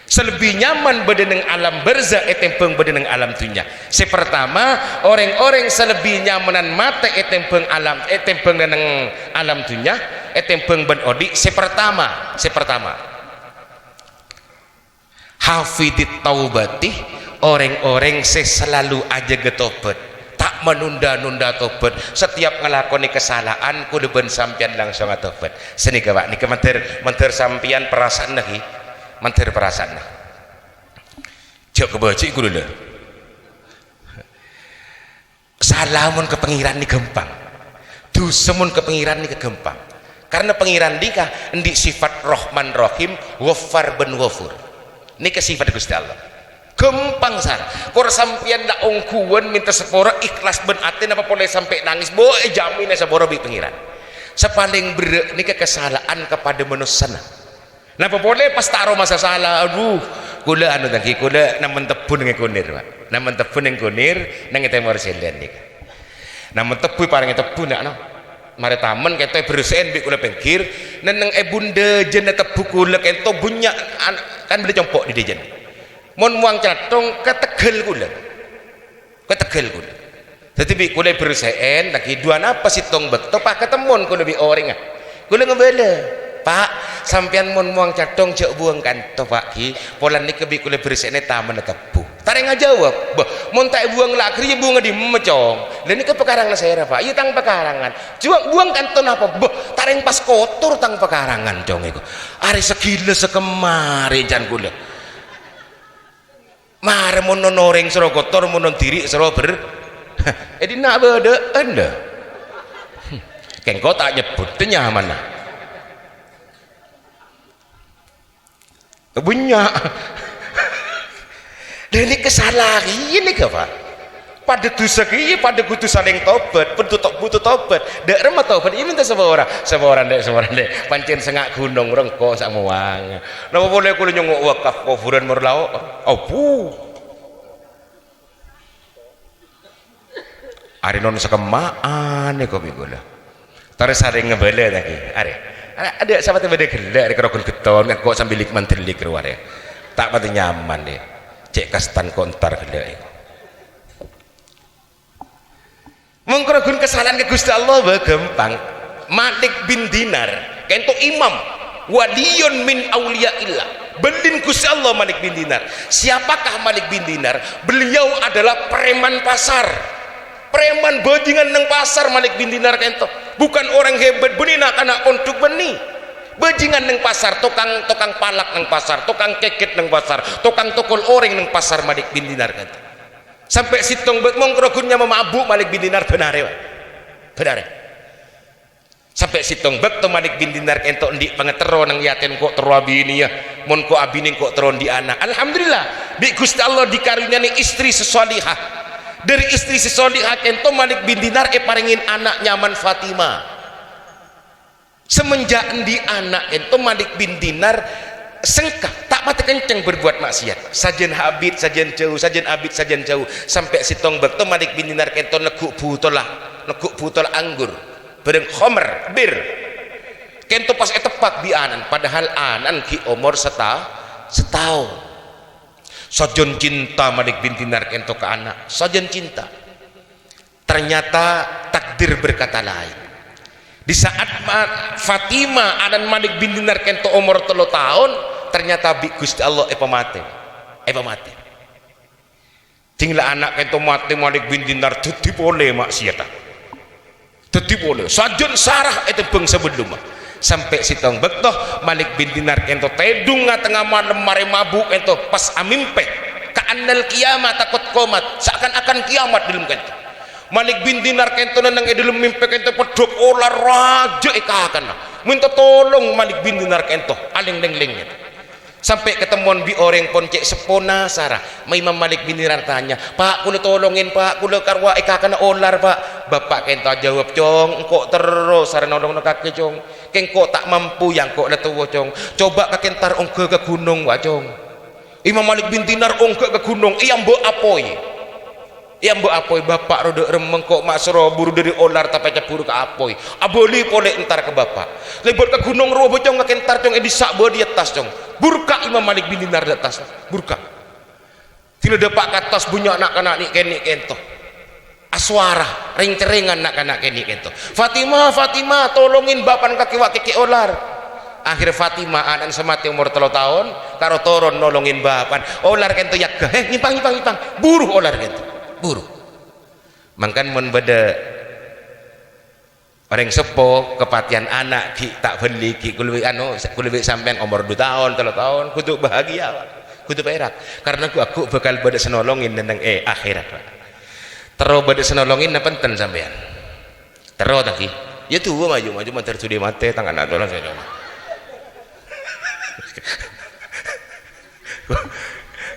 Speaker 1: selebih nyaman bedeneng alam barzah etempeng bedeneng alam dunya sepertama orang-orang selebih nyamanan mateh etempeng alam etempeng deneng alam dunya tembeng ben odi sepertama hafidit taubati, orang-orang selalu aja getobat, tak menunda-nunda tobat. Setiap ngelakoni kesalahan kudu ben sampean langsung tobat. Seni Pak niki mentir sampean perasaan lagi, mentir perasaan. Jok kebaci kudu lho. Salamun ke pengiran ni gampang, dusemun ke pengiran ni gampang, karena pengiran nikah ndi sifat Rahman Rahim, Ghaffar ben Ghafur. Ini ke sifat Gusti Allah gampang sar. Kor sampeyan dak ongkuan minta sepora ikhlas ben aten apa boleh sampai nangis boe jamin sepora bi pengiran sepaling berek ni ke kesalahan kepada manusia. Napa boleh pas taruh masa salah, aduh kula anu tadi kula namun tebun dengan kunir Pak, namun tebun dengan kunir nang temor selen nik, namun tebu parang tebu nak no mari taman kento bersihin bi kula pengkir neneng bunda jena tebu kula kento bunyak kan boleh compok di dejen mon muang catong ketegel kula jadi bi kula bersihin lagi dua napa si tong beto pak ketemuan kula bi orang kula ngebela Pak sampean mon muang catong cek buang kanto Pak ki polan ni kebi kula bersihin taman tebu taring ngajawab bah mon tak buang lakri bunga di mecong dan ini ke pekarangan saya Pak iya tang pekarangan cuma buang kanton apa bah taring pas kotor tang pekarangan cong itu hari sekila sekemari jan kula mare mon noreng sero kotor mon diri sero ber edi nak beda anda kengko tak nyebut nyaman lah bunyak dan ini kesalahan ini ke Pak pada dosa ini pada kudu saling tobat butuh tobat dak remah tobat ini minta seorang dek pancen sengak gunung rengko sak muang napa boleh kulo nyongok wakaf kufuran merlau opo ari non sekemaan kok kula terus saring ngebele lagi are ada sahabat yang beda gelak di kerokon keton kok sambil likman telik keluar ya tak pati nyaman deh cek kastan kontar gelak mengkerokon kesalahan ke Gusti Allah gampang. Malik bin Dinar kento imam waliyun min auliyaillah belin Gusti Allah Malik bin Dinar. Siapakah Malik bin Dinar? Beliau adalah preman pasar, preman bajingan nang pasar. Malik bin Dinar kento bukan orang hebat benih nak anak untuk benih bajingan nang pasar, tukang palak nang pasar, tukang keket nang pasar, tukang tokol orang nang pasar. Malik bin Dinar kento sampai sitong mongkrogunnya memabuk Malik bin Dinar benar sampai sitong bek to Malik bin Dinar kento ndik pangetero nang yaten kok tero abini ya mon kok abini kok tero di anak. Alhamdulillah di Gusti Allah dikaruniai istri sesolihah. Dari istri sesolihah kento Malik bin Dinar paringin anak nyaman Fatimah. Semenjak di anak kento Malik bin Dinar sengkak tak mati kenceng berbuat maksiat sajen habit sajen jauh sajen habit sajen jauh sampai sitong bekto Malik bin Dinar kento neguk butol anggur bareng khomer bir kento pas tepak bi anan padahal anan ki umur setahun sajen cinta Malik bin Dinar kento ke anak sajen cinta. Ternyata takdir berkata lain. Di saat Fatimah anan Malik bin Dinar kento umur 3 tahun ternyata bi Gusti Allah mati tinggal anak kento mati Malik bin Dinar dadi boleh maksiat dadi boleh sajen sarah itu bangsa sebelum sampai sitong bektoh Malik bin Dinar kento tedung tengah malam mare mabuk kento pas amimpe ka'annal kiamat takut komat seakan-akan kiamat dalam kento Malik bin Dinar kento nang dalam mimpi kento pedok olah raja ikakan minta tolong Malik bin Dinar kento aling leng sampai ketemuan bi orang pon cek sepona sarah Imam Malik bin Dinar tanya Pak kula tolongin Pak kula karwa ikakan olar Pak bapak kento jawab cong engkau terus sarah nolong kaki cong kengko tak mampu yang kok letuwo cong coba kakentar ongke ke gunung wa cong. Imam Malik bin Dinar ongke ke gunung iya mbok apoy bapak rodo remeng kok masro buru dari olar tapi buru ke apoy aboli pole entar ke bapak lebar ke gunung roh bocong ngakentar cong disak bawa di atas cong burka Imam Malik bin Dinar di atas burka tidak ada pak atas bunyi anak-anak ni kento aswara ring-ceringan nak kini gitu. Fatimah tolongin bapan kaki kiki olar. Akhir Fatimah anak semati umur 3 tahun karo turun nolongin bapan olar kento yaga nyipang buruh olar kento buruh. Mangkan mun beda orang sepo kepatian anak ki tak beli ki kuluwi sampean umur 2 tahun 3 tahun kudu bahagia kudu perak karena aku bakal beda senolongin nang akhirat. Terus bade senolongin na penten sampean. Terus taki. Ya tuh maju mantar sudi mate tangan atolan saya.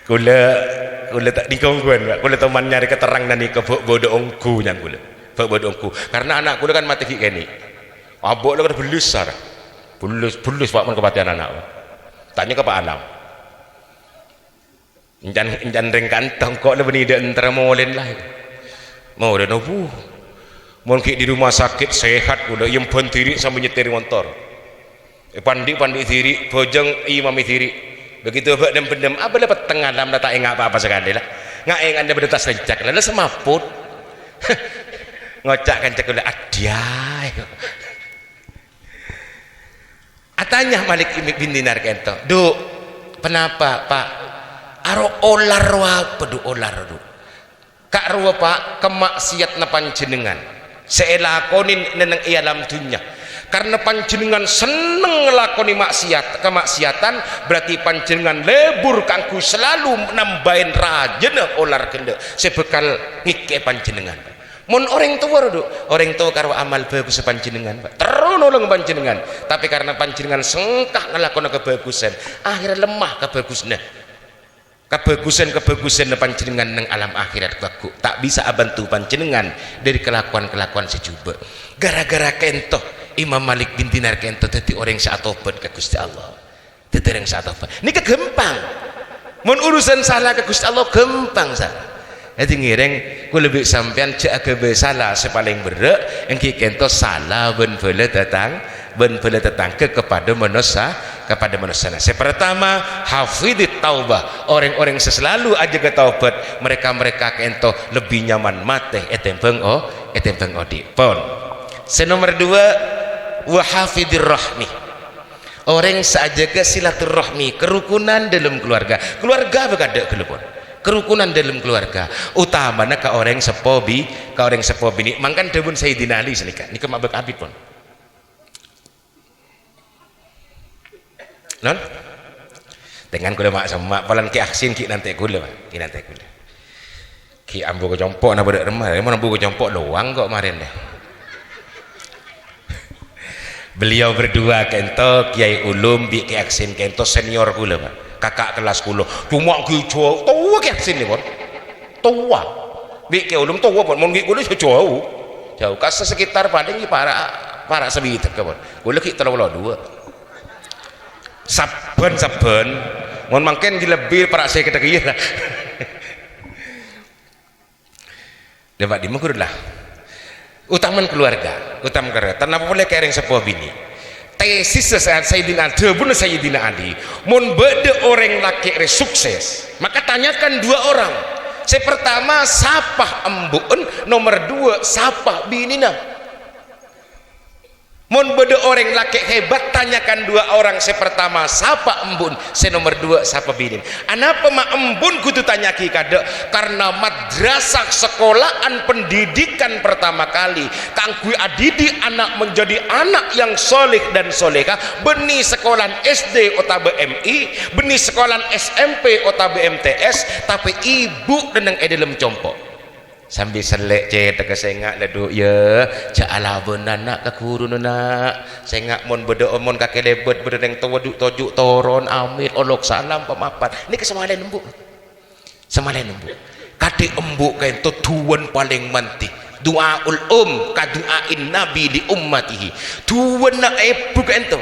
Speaker 1: Kula tak dikongguan, Pak. Kula teman nyari keterang nani ke bodo ongku nyan kula. Bodo ongku. Karena anak kula kan mati ki kene. Abok lho kada belus sar. Bulus Pak men kepatian anak. Pak. Tanya ke Pak Anam. Enjan ring kantong kok le beni dak entar molen lah. Mau dan obu mungkin di rumah sakit sehat udah yang diri sambil nyetir motor pandi diri bojeng imami diri begitu bak dan pendem apa dapat tengah dalam data enggak apa sekali lah nggak anda berdetas rencak lalu semaput ngocak kan cek udah adiai atanya Malik bin Dinar kento du kenapa Pak aro olar apa du olar du Kak ruwa Pak kemaksiat na panjenengan seelakonin neneng ialam dunya karena panjenengan seneng ngelakoni kemaksiatan berarti panjenengan lebur kangku selalu nambahin rajin olar kende sebekal ngike panjenengan mun orang tua karo amal bagus panjenengan Pak terus nolong panjenengan tapi karena panjenengan sengkak ngelakoni kebagusan akhirnya lemah kebagusnya kebagusan panjenengan nang alam akhirat baku tak bisa bantu panjenengan dari kelakuan sejuba gara-gara kento Imam Malik bin Dinar kento dadi orang saatobat ke Gusti Allah dadi orang saatobat ini kegempang mun urusan salah ke Gusti Allah gempang salah jadi ngireng ku lebih sampean cek agak salah sepaling berek engki kento salah ben bela datang kepada manusia Saya pertama hafidit taubah orang-orang selalu aja ke taubat mereka kento lebih nyaman mate etempeng odipon. Nomor 2 wa hafidir rahmi orang saja ke silaturahmi kerukunan dalam keluarga bekada kelupon kerukunan dalam keluarga utamanya ke orang sepo bini mangkan debun Sayyidina Ali senika nika mabek abid pun non dengan kula mak sama palan ki aksin ki nanti kula ki ambu ke compok na budak remah mana ambu ke compok doang kok kemarin deh beliau berdua kento Kiai Ulum bi ki aksin kento senior kula Pak kakak kelas kula cuma ki tua ki aksin ni pun tua bi ki Ulum tua pun mun ki kula jauh kas sekitar padang ki para sebit ke pun kula ki 32 saben mohon mungkin lebih para saya kata iya lah dapat dimukur lah utama keluarga tanpa boleh kering sebuah bini tesis saat Sayyidina Ali mun beda orang laki sukses maka tanyakan 2 orang saya pertama sapah embun nomor 2 sapah binina mun beda orang laki hebat tanyakan 2 orang saya pertama sapa embun saya nomor 2 sapa binin anapa ma embun kudu tanyaki kada karena madrasah sekolahan pendidikan pertama kali kangkui adidi anak menjadi anak yang soleh dan solehah benih sekolahan SD otaba MI benih sekolahan SMP otaba MTS tapi ibu deneng dalam compok sambil selek cek teka sengak laduk ya ja'ala benana ke guru nak sengak mon beda mon kaki lebet beda yang tojuk toron amit olok salam pemapat ini kesemalan embuk kade embuk kain to tuan paling manti du'aul kadu'ain nabi di ummatihi tuan na ebu kain to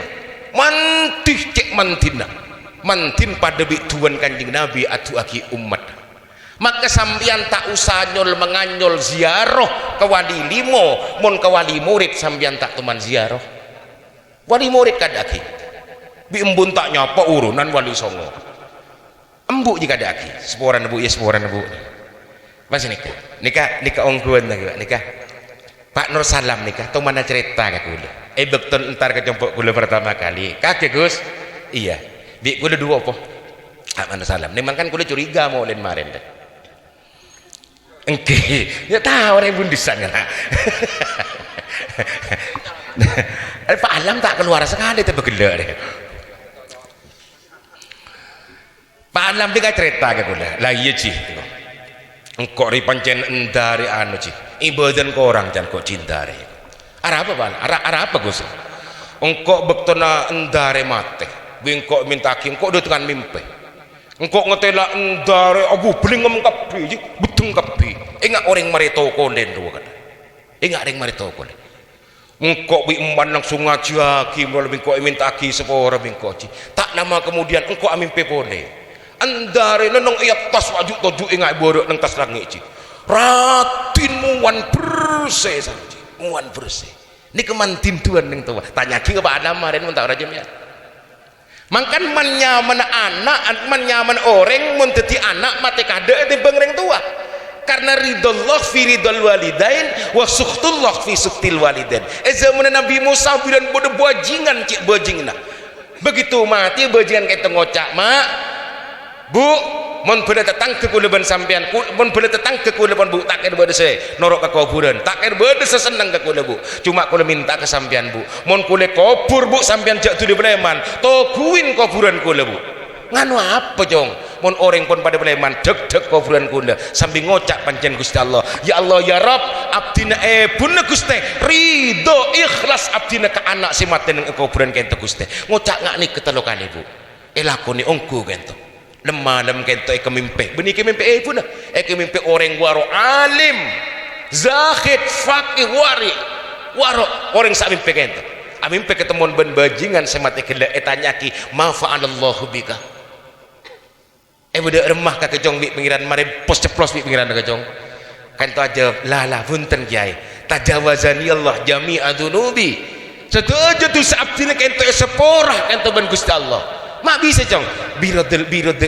Speaker 1: mantih cek mantin pada bi tuan kanjing nabi atu aki umat maka sambian tak usah menganyol ziarah ke wali limo mun ke wali murid sambian tak teman ziarah wali murid kadaki bi embun tak nyapa urunan wali songo embuk jika daki seporan ebu Mas nikah ongguan nikah Pak Nur Salam nikah tuh mana cerita ke kula betul entar ke jompok kula pertama kali kakek Gus iya di kula dua apa Pak Nur Salam memang kan kula curiga mau len maren deh engke ya tahu orang bundisan kan Pak Alam tak keluar sekali tapi gelak deh Pak Alam dia cerita ke kula lah iya cih engkau ripancen endari anu cih ibadan ko orang jan kok cintare arah apa Pak arah apa Gus engkau bektona endare mate bingkok minta ki engkau udah dengan mimpi engkau ngetela endare abu belingem kapi beteng kapi ingat orang marito konden dua kan ingat orang marito konden engkau bi emban langsung ngaji aki mulai bingkok minta ki sepora bingkok tak lama kemudian engkau mimpi pone andare nenong iya tas waju toju ingat borok neng tas langit ci ratin muan bersih saja muan bersih ini kemantin tuan neng tua tanya ki ke Pak Adam kemarin mentau raja ya mangkan menyaman anak menyaman orang menteti anak mati kade di pengreng tua karena ridallah fi ridal walidain wa suhtullah fi suhtil walidain zaman Nabi Musa bilang bodoh bajingan cik bajingna begitu mati bajingan kayak ngocak mak Bu, mon boleh tetang ke kuleban sampean, mon boleh tetang ke kuleban bu, tak kira berde se, norok ke kuburan, tak kira berde sesenang ke kulebu, cuma kule minta ke sampean bu, mon kule kubur bu sampean jatuh di Bleman, toguin kuburan kulebu, nganu apa jong, mon orang pun pada Bleman, deg kuburan kule, sambil ngocak pancen Gusti Allah, ya Allah ya Rabb, abdina bunna Gusti, ridho ikhlas abdina ke anak si maten yang kuburan kento Gusti, ngocak ngak nih ketelu kali bu, elakoni ongku kento. Lemah dalam kento kemimpi benih kemimpi pun kemimpi orang waro alim zahid fakih waro orang sak mimpi kento mimpi ketemuan ben bajingan semati kela tanya ki ma fa'alallahu bika budak remah ka kejong bi pengiran mari pos ceplos bi pengiran kejong kento aja lah punten kiai tajawazani Allah jami'a dzunubi setuju tu sabdina kento seporah kento ben Gusti Allah mak bisa jong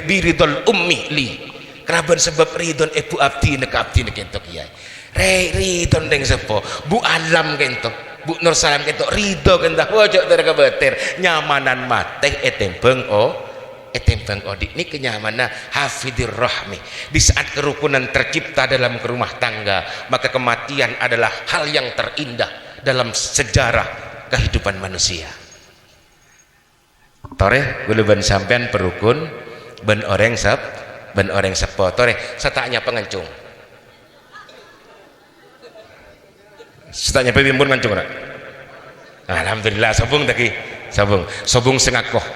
Speaker 1: biridol ummi li keraban sebab ridon ibu abdi nek abdi nek kento kiai ridon deng sepo bu alam kento bu Nur Salam kento ridho kento ojo terka beter nyamanan mate etempeng odik ini kenyamanan hafidir rahmi di saat kerukunan tercipta dalam rumah tangga maka kematian adalah hal yang terindah dalam sejarah kehidupan manusia tore guluban sampean perukun ben orang sepo tore setaknya pengencung setaknya pebimbun ngancung rak alhamdulillah sobung tadi sobung sengakoh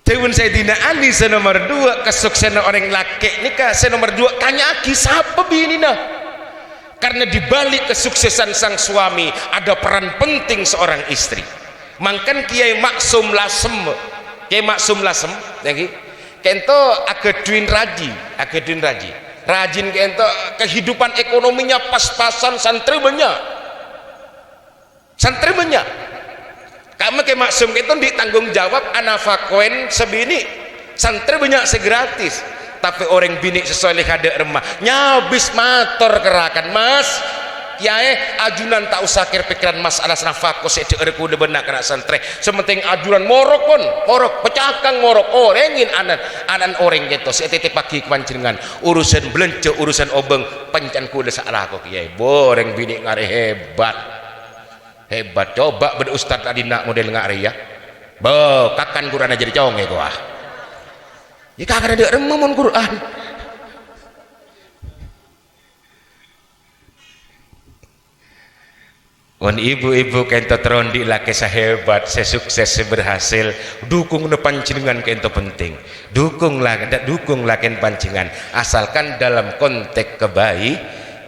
Speaker 1: Tewun Sayyidina Ali senomor 2 kesuksesan orang laki nikah senomor 2 tanya aki siapa bini nah karena dibalik kesuksesan sang suami ada peran penting seorang istri mangkan Kiai Maksum Lasem lagi kento ageduin raji rajin kento kehidupan ekonominya pas-pasan santri banyak kamu Kiai Maksum kento ditanggung jawab anafakoen sebini santri banyak segratis tapi orang bini sesuai ada remah nyabis motor gerakan mas kiai ajunan tak usah kira pikiran masalah nafako sedi erku de benak kena santri sementing ajunan morok pecahkan morok orangin anan orang gitu setete pagi kepancingan urusan belanja urusan obeng pancan kuda salah kok kiai boreng bini ngare hebat coba berustad tadi nak model ngare ya bo kakan kurana jadi conge gua ya kagak ada remon Quran wan ibu-ibu kento terondi laki sehebat sesukses seberhasil dukung ne pancingan kento penting dukung lakin pancingan asalkan dalam konteks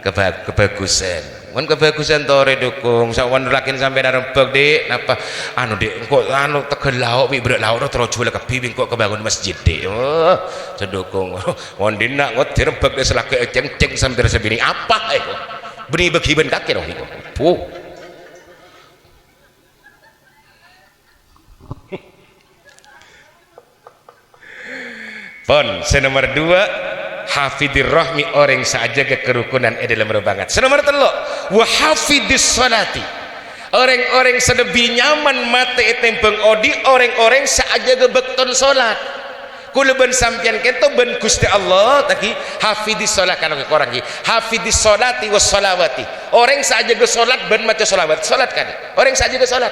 Speaker 1: kebagusan wan kebagusan tore dukung sawan lakin sampai narempek dek napa anu dek kok anu tegel lauk bi berak lauk terus jual ke bibing kok kebangun masjid dek oh sedukung wan dina ngot dirempek de selake ceng sambil sebini apa itu beni bagi ben kaki dong itu pon senomor 2 hafidir rahmi orang saja kerukunan dalam banget. Senomor 3 wa hafidis salati orang-orang sedebih nyaman mate tempeng odi orang-orang saja gebekton salat kula ben sampeyan kento ben Gusti Allah taki hafidis salat kan orang ki hafidis salati was salawati orang saja ge salat ben maca salawat salat kan orang saja ge salat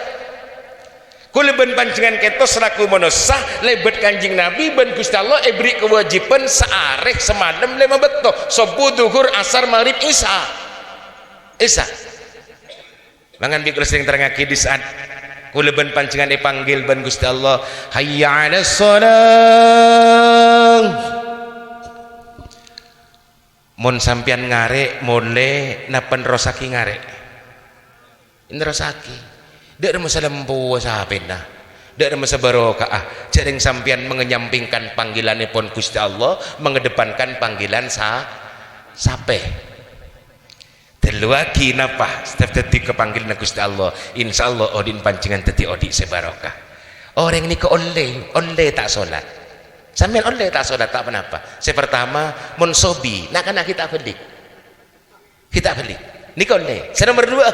Speaker 1: kula ben panjenengan kento selaku manusia lebet Kanjeng Nabi ben Gusti Allah beri kewajiban searek semalam 5 bekto subuh duhur asar maghrib isya mangan bikul sering terangake di saat kula ben panjenengan dipanggil ben Gusti Allah hayya 'alas shalah mun sampean ngarek mole napen rosaki ngarek ini rosaki dak ada masalah membawa sahabatna dak ada masalah barokah jarang sampean mengenyampingkan panggilanipun Gusti Allah mengedepankan panggilan sape terluaki napa setiap detik kepanggil na Gusti Allah insyaallah odin pancingan teti odi sebarokah orang ini ke oleh tak solat sambil oleh tak solat tak apa-apa pertama monsobi nak kena kita beli ini ke oleh nomor 2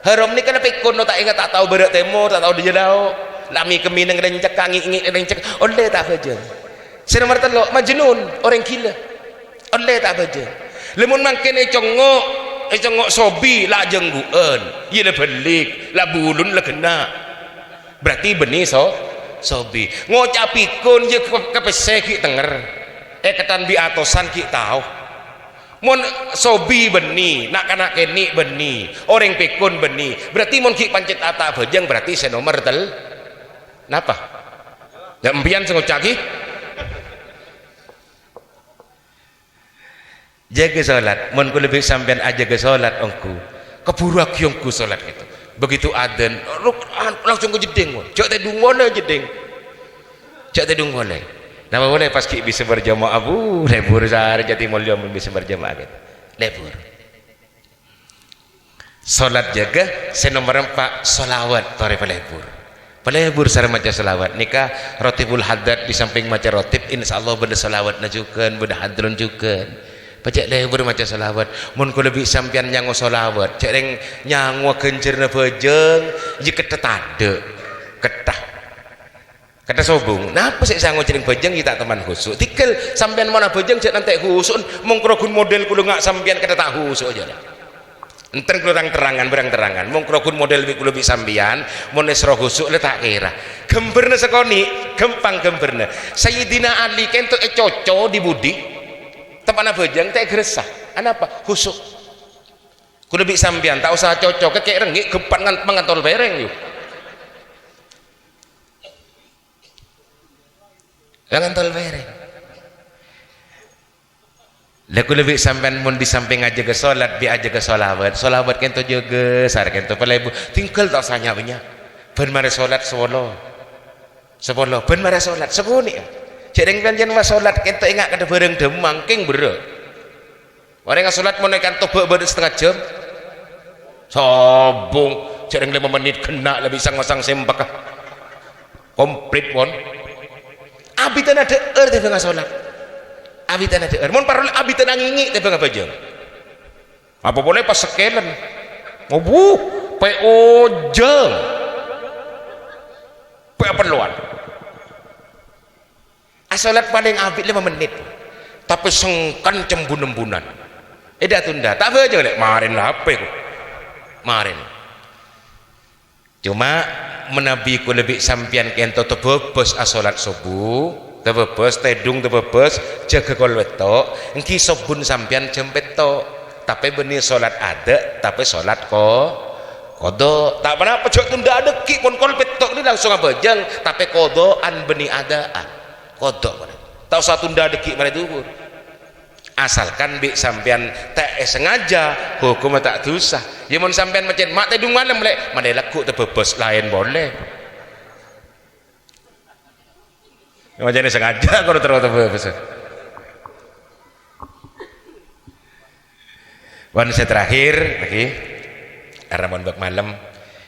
Speaker 1: haram ni kena pikun tak ingat tak tahu berat timur tak tahu dia jauh lami keminang rencek kangi rencek oleh tak baca nomor 3 majnun orang gila oleh tak baca lemun mangken congok sobi lah jengguan iya lah belik lah bulun lah kena berarti benih sobi ngocapikun je kepesek ki tenger ketan bi atosan ki tahu mon sobi benih nak kanak keni benih orang pikun benih berarti mon ki pancet ata bajang berarti senomor napa ya empian ngocaki jaga salat mun ku lebih sampean aja ke salat ongku keburu akiongku salat gitu begitu adzan langsung ke jeding cok teh dungone jeding cok teh dungone nama boleh pas ki bisa berjamaah lebur sehari jati mulia mun bisa berjamaah gitu lebur salat jaga senomor 4 selawat tore pelebur sareng maca selawat nikah rotibul haddad di samping maca rotib insyaallah benda selawat najukeun benda hadrun jukeun pacak lebur maca selawat mun ku lebih sampean nyango selawat cereng nyango kencerna bejeng je ketetade kata sobung napa sik sango cereng bejeng kita teman khusuk tikel sampean mana bejeng cek nanti khusuk mung krogun model kulo ngak sampean kata tak khusuk aja enten berang-terangan mung krogun model kulo lebih sampean mun esro khusuk le tak kira gemberna sekoni gempang gemberna Sayyidina Ali kento coco di budi tempatna bejeng tak gresah anapa khusuk kudu bi sampean tak usah cocok kek renggik gepan ngantol bereng yuk ngantol bereng laku lebih sampean mun di samping aja ke salat bi aja ke salawat kento juga sar kento palebu tinggal tak sanya banyak ben mare salat sepolo ben mare salat sepuni cereng kanjen mas salat kento ingat kada bareng demang king bere orang yang salat mau naikkan tobak ber setengah jam sobong cereng 5 menit kena lebih sang sempak komplit pon abitan ada tapi nggak salat abitan ada mon abitan ngingi tapi nggak bajang apa boleh pas sekelen ngobu PO jeng PO perluan salat paling abid 5 menit tapi sengkan cembun-embunan dah tunda tak apa aja lek marin HP ku marin cuma menabi ku lebih sampian kento tebebes salat subuh tebebes tedung tebebes jaga kol wetok engki sobun sampian jempeto tapi benih salat ada tapi salat kodok tak pernah pejok tunda ada ki pun kol wetok ni langsung abajang tapi kodokan benih adaan kodok tak usah tunda dekik mana duhur asalkan bi sampean tak sengaja hukum tak dosa ya mun sampean macam mak tedung malam lek mana laku terbebas lain boleh macam ni sengaja kalau terbebas wan saya terakhir lagi araman bak malam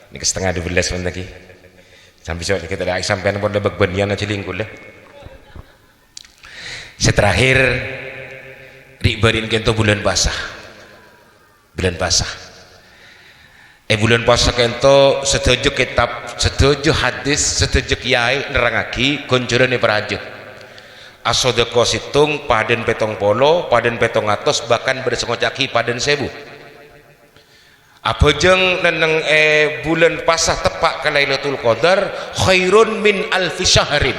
Speaker 1: ini ke setengah 12 lagi sampai kita dah sampean pun lebak benian aja lingkul lah Seterakhir ribarin kento bulan basah, bulan basah. Bulan puasa kento setuju kitab, setuju hadis, setuju kiai nerangaki konjurane prajurit. Asodeko situng paden petong polo, paden petong atos, bahkan bersengocaki paden sebu. Apa jeng neneng bulan pasah tepak ke Lailatul Qadar khairun min alfi syahrin.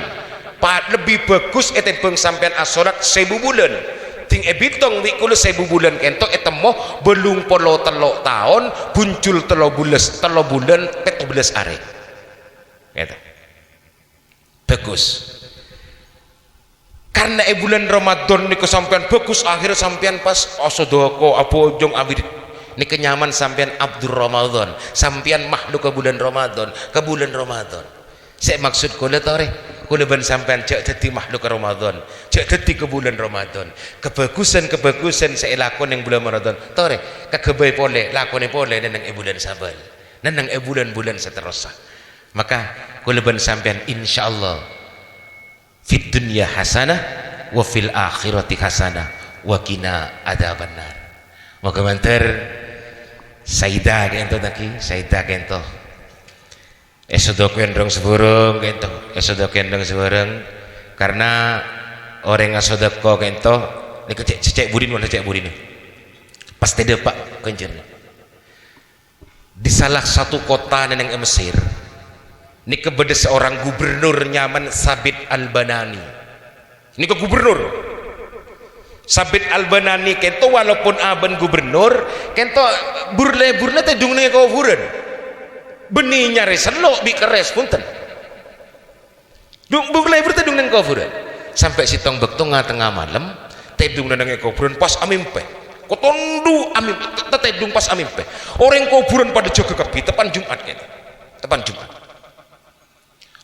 Speaker 1: Lebih bagus etebeng sampean asolat 1000 bulan. Ting bitong wikulu 1000 bulan kento etemoh belum polo telok tahun buncul telo bulan 17 hari. Gitu. Bagus. Karena bulan Ramadan niku sampean bagus akhir sampean pas osodoko apa jong awid ini kenyaman sampean Abdur Ramadan sampean makhluk ke bulan Ramadan saya maksud kula tore kula ben sampean cek dadi makhluk ke Ramadan cek dadi ke bulan Ramadan kebagusan saya lakon yang bulan Ramadan tore kagebay pole lakone pole neneng bulan Sabal neneng bulan-bulan seterusnya maka kula ben sampean insyaallah fid dunya hasanah wa fil akhirati hasanah wa qina adzabannar. Moga manter Saida kento taki, Saida kento. Esodo kendong seburung kento, esodo kendong seburung karena orang ngasodako kento ni cecek burin wala cecek burin. Pasti depak kenjen. Di salah satu kota neneng Mesir. Ini kepada seorang gubernur nyaman Sabit Al-Banani. Ini ke gubernur Sabit Al-Banani kento walaupun aben gubernur kento burle teh dungne kau buren benih nyari selok bi keres punten burle teh dungne kau buren sampai sitong bekto tengah malam teh dungne nang kau buren pas amimpe kotondu amim teh dung pas amimpe orang kau buren pada jaga kepi tepan Jumat kento tepan Jumat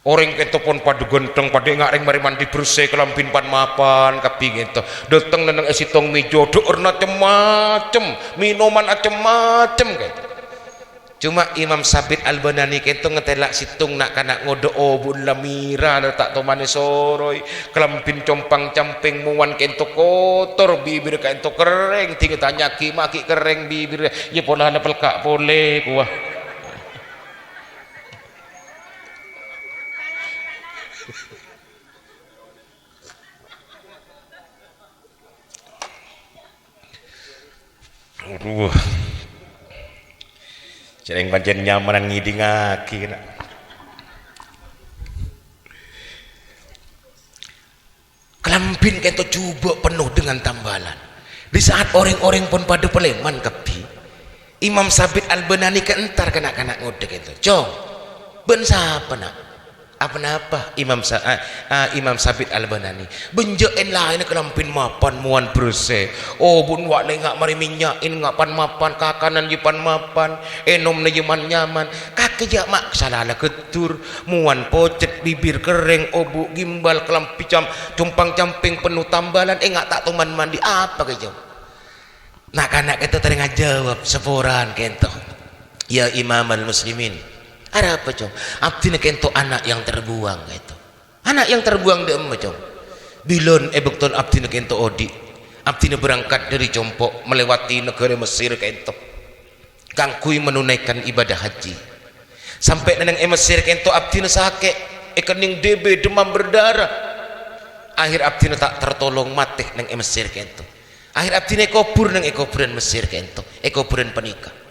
Speaker 1: orang kento pun pada genteng pada ngareng mari mandi bersih kelampin pan mapan kapi kento dateng neneng esitong mijo doorna macem minuman macem kento cuma Imam Sabit Al-Banani kento ngetelak situng nak kanak ngodo obun lamira letak tomane soroi kelampin compang camping muan kento kotor bibir kento kering tinggi tanya maki kering bibir ya pola na pelkak boleh kuah aduh cereng pancen nyaman ngiding aki kena kelampin kento coba penuh dengan tambalan di saat orang-orang pun pada peleman kepi Imam Sabit Al-Banani keentar kanak-kanak ngode kento cong ben siapa nak apa Imam Sabit Al-Banani benjoen lain kelampin mapan muan bersih oh bun wak ngak mari minyakin ngak pan mapan kakanan jipan mapan enom na jiman nyaman kakek mak salala ketur muan pocet bibir kering obu gimbal kelampi cumpang camping penuh tambalan ngak tak tuman mandi apa kejauh nak anak itu teringat jawab seporan kento ya Imam al-Muslimin ada apa cong? Abdi kento anak yang terbuang itu. Anak yang terbuang di emma cong. Bilon bekton abdi kento odi. Abdi berangkat dari Compok melewati negara Mesir kento. Kangkui menunaikan ibadah haji. Sampai neneng Mesir kento abdi sakit. Kening DB demam berdarah. Akhir abdi tak tertolong mati neng Mesir kento. Akhir abdi ekobur neng ekoburan Mesir kento. Ekoburan penikah.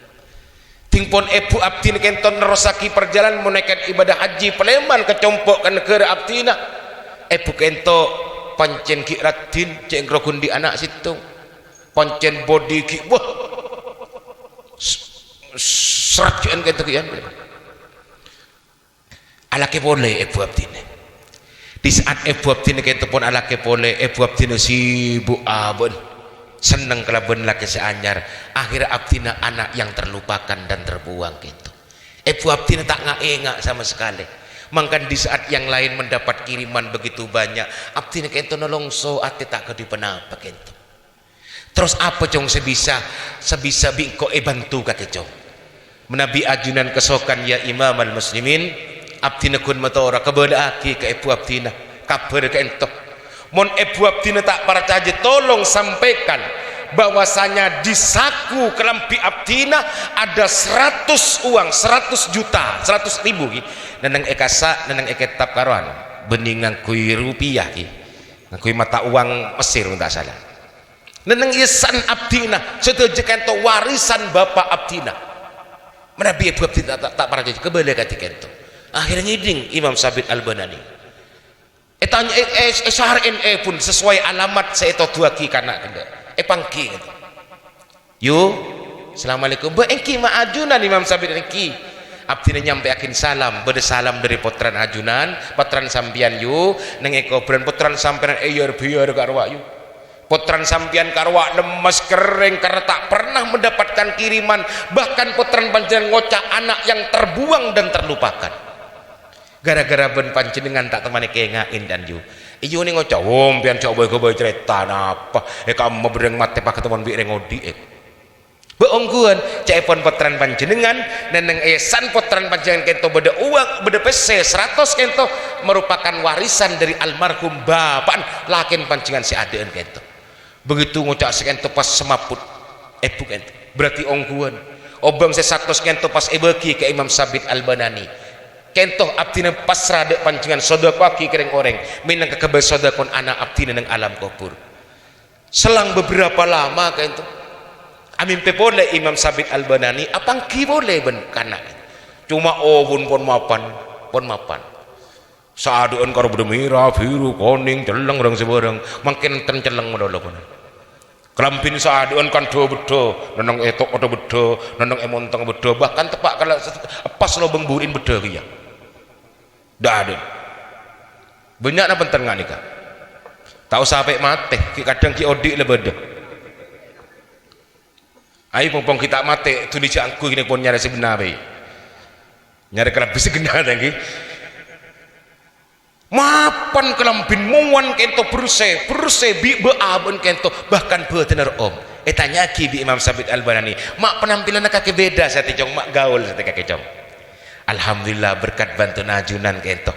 Speaker 1: Tingpon ibu abdi kenton nerosaki perjalanan menaikkan ibadah haji Peleman ke Compok ke negara abdina ibu kento pancen ki radin ceng rogundi anak situ pancen body ki wah serat kian kento kian alake boleh ibu abdi di saat ibu abdi kento pun alake boleh ibu abdi sibuk abon seneng kelaban laki seanyar akhir abdina anak yang terlupakan dan terbuang gitu ibu abdina tak ngak sama sekali mangkan di saat yang lain mendapat kiriman begitu banyak abdina kento nolongso ati tak kedipenapa kento terus apa cong sebisa bingko bantu kakek cong menabi ajunan kesokan ya Imam al-Muslimin abdina kun matora kebelah aki ke ibu abdina kabar kento Mon ibu abdina tak percaya, tolong sampaikan bahwasanya di saku kelampi abdina ada 100 uang, 100 juta, 100 ribu ki. Neneng ekasa, neneng eketap karuan bening ngangkui rupiah ki, ngangkui mata uang Mesir tak salah. Neneng isan abdina setuju kento warisan bapak abdina. Menabi ibu abdina tak percaya kebalik ketika itu. Akhirnya nyiding Imam Sabit Al-Banani. Tanya syahar pun sesuai alamat saya itu dua ki kana kenda. Pangki gitu. Yo, assalamualaikum. Ba engki maajunan Imam Sabit engki. Abdina nyampe akin salam, bade salam dari potran ajunan, potran sampian yo, neng ekobran potran sampian eyor biyor karwa yo. Potran sampian karwa lemas kering karena tak pernah mendapatkan kiriman, bahkan potran panjenengan ngocak anak yang terbuang dan terlupakan. Gara-gara ben panjenengan tak temani kengain dan yo. Iyo ni ngocak pian coba go cerita napa kamu bereng mate pak ketemuan bi rengodi beongguan cepon potran panjenengan neneng esan potran panjenengan kento beda uang beda pc 100 kento merupakan warisan dari almarhum bapak lakin panjenengan si adean kento begitu ngocak sekento pas semaput buk kento berarti ongguan obang se 100 kento pas bagi ke Imam Sabit Al-Banani kentoh abdina pasrah dek pancingan sedekah ki kering oreng minang kekebal sedekon anak abdina nang alam kubur. Selang beberapa lama kentoh amin pe boleh Imam Sabit Al-Banani apang ki boleh ben kana cuma pun mapan saadeun karo bedemira biru kuning celeng orang sebarang mangken ten celeng modal pun kelampin saadeun kan do bedo neneng etok odo bedo neneng emontong bedo bahkan tepak kalau pas lobeng burin bedo ya dah ada banyak na penting nggak nikah tahu sampai mati kadang ki odik le beda ayo pompong kita mati tu di cangku gini pun nyari sebenarnya nyari kelabih segenap lagi mapan kelampin muan kento berse bi beabun kento bahkan betener om tanya ki bi Imam Sabit Al-Banani mak penampilan kaki beda saya tijong mak gaul saya kaki jong. Alhamdulillah berkat bantu najunan kento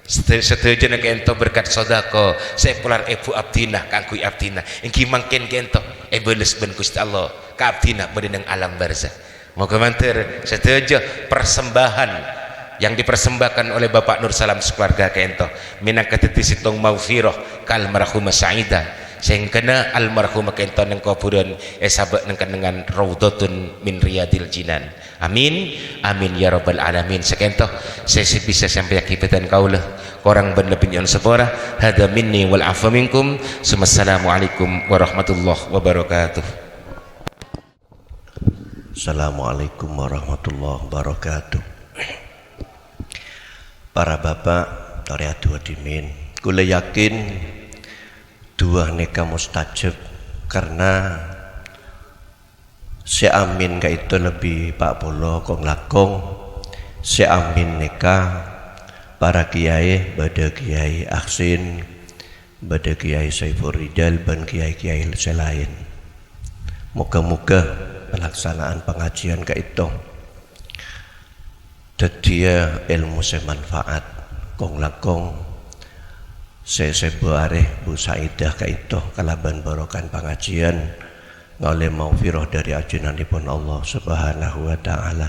Speaker 1: setuju nang kento berkat sodako saya pular ibu abdina kangkui abdina engki mangken kento beles ben Gusti Allah ka abdina bade nang alam barzah moga mantir setuju persembahan yang dipersembahkan oleh Bapak Nur Salam sekeluarga kento minang ketetisitong maufirah kal marhumah Sa'idah sing kena almarhum kento nang kuburan sabak nang dengan raudhatun min riyadil jinan amin amin ya rabbal alamin sekento saya bisa sampai akibatkan kaulah korang ben lebih nyon sepora hada minni wal afa minkum assalamualaikum warahmatullahi wabarakatuh.
Speaker 2: Assalamualaikum warahmatullahi wabarakatuh. Para bapak Toriatu Adimin kula yakin dua nikah mustajab karena si amin itu lebih Pak Polo kong lakong si amin nikah para kiai bada kiai Aksin bada kiai Saiful Ridal dan kiai-kiai selain moga-moga pelaksanaan pengajian itu dia ilmu semanfaat kong lakong sebuare Bu Saidah kaito kalaban barokan pengajian ngoleh maufirah dari ajunanipun Allah Subhanahu wa taala.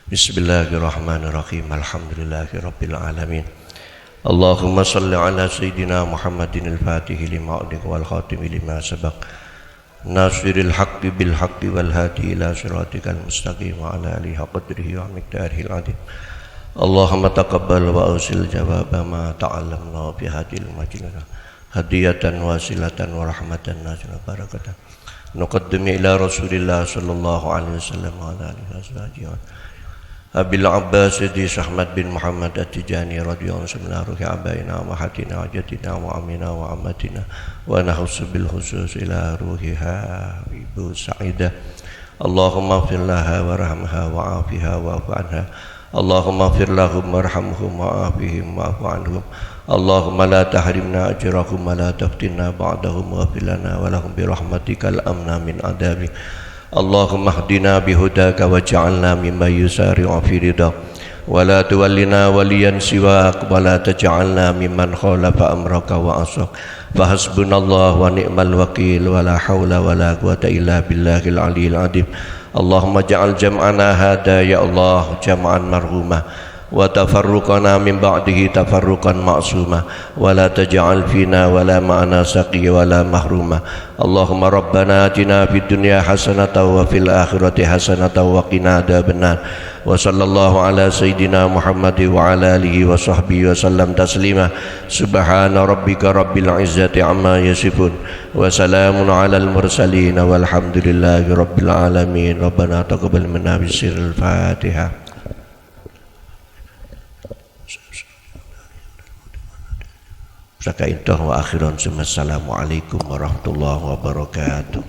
Speaker 2: Bismillahirrahmanirrahim. Alhamdulillahirabbil alamin. Allahumma shalli ala sayyidina Muhammadin al-Fatih lima ughliqa wal khatimi lima sabaq. Nasiril haqqi bil haqqi wal hadi ila siratikal mustaqim wa ala alihi qadrihi wa miqdarihil azim. Allahumma taqabbal wa ausil jawaba ma ta'allamna fi hadil majlis hadiyatan wasilatan wa rahmatan nazila barakatan nuqaddimu ila rasulillah sallallahu alaihi wasallam wa ala alihi wasallam Abil Abbas Sidi Ahmad bin Muhammad At-Tijani radhiyallahu anhu abaina wa hatina wa jadina wa amina wa amatina wa nahus bil khusus ila ruhiha Ibu Sa'idah Allahumma ighfir laha warhamha wa afiha wa afu anha Allahumma ighfir lahum warhamhum wa afihim wa afu anhum Allahumma la tahrimna ajrahum wa la taftinna ba'dahum wa ighfir lana wa lahum bi rahmatikal amna min adabi Allahumma hdina bihudaka waj'alna mimman yusari'u fi ridha wa la tuwallina waliyan siwak wa la taj'alna mimman khalafa amraka wa asak Fahasbunallah wa ni'mal wakil wa la hawla wa la quwata illa billahil aliyil azim. Allahumma ja'al jam'ana hada ya Allah jam'an marhumah wa tafarruqana min ba'dihi tafarruqan ma'suma wa la taj'al fina wa la ma'ana saqiyya wa la mahruma. Allahumma rabbana atina fid dunya hasanatan wa fil akhirati hasanatan wa qina adzabannar. Wa sallallahu ala sayyidina Muhammad wa ala alihi wa sahbihi wa sallam taslima. Subhana rabbika rabbil izzati amma yasifun wa salamun alal mursalin walhamdulillahi rabbil alamin. Rabbana taqabbal minna bisirril Fatihah. Saka indah wa akhiran. Assalamualaikum warahmatullahi wabarakatuh.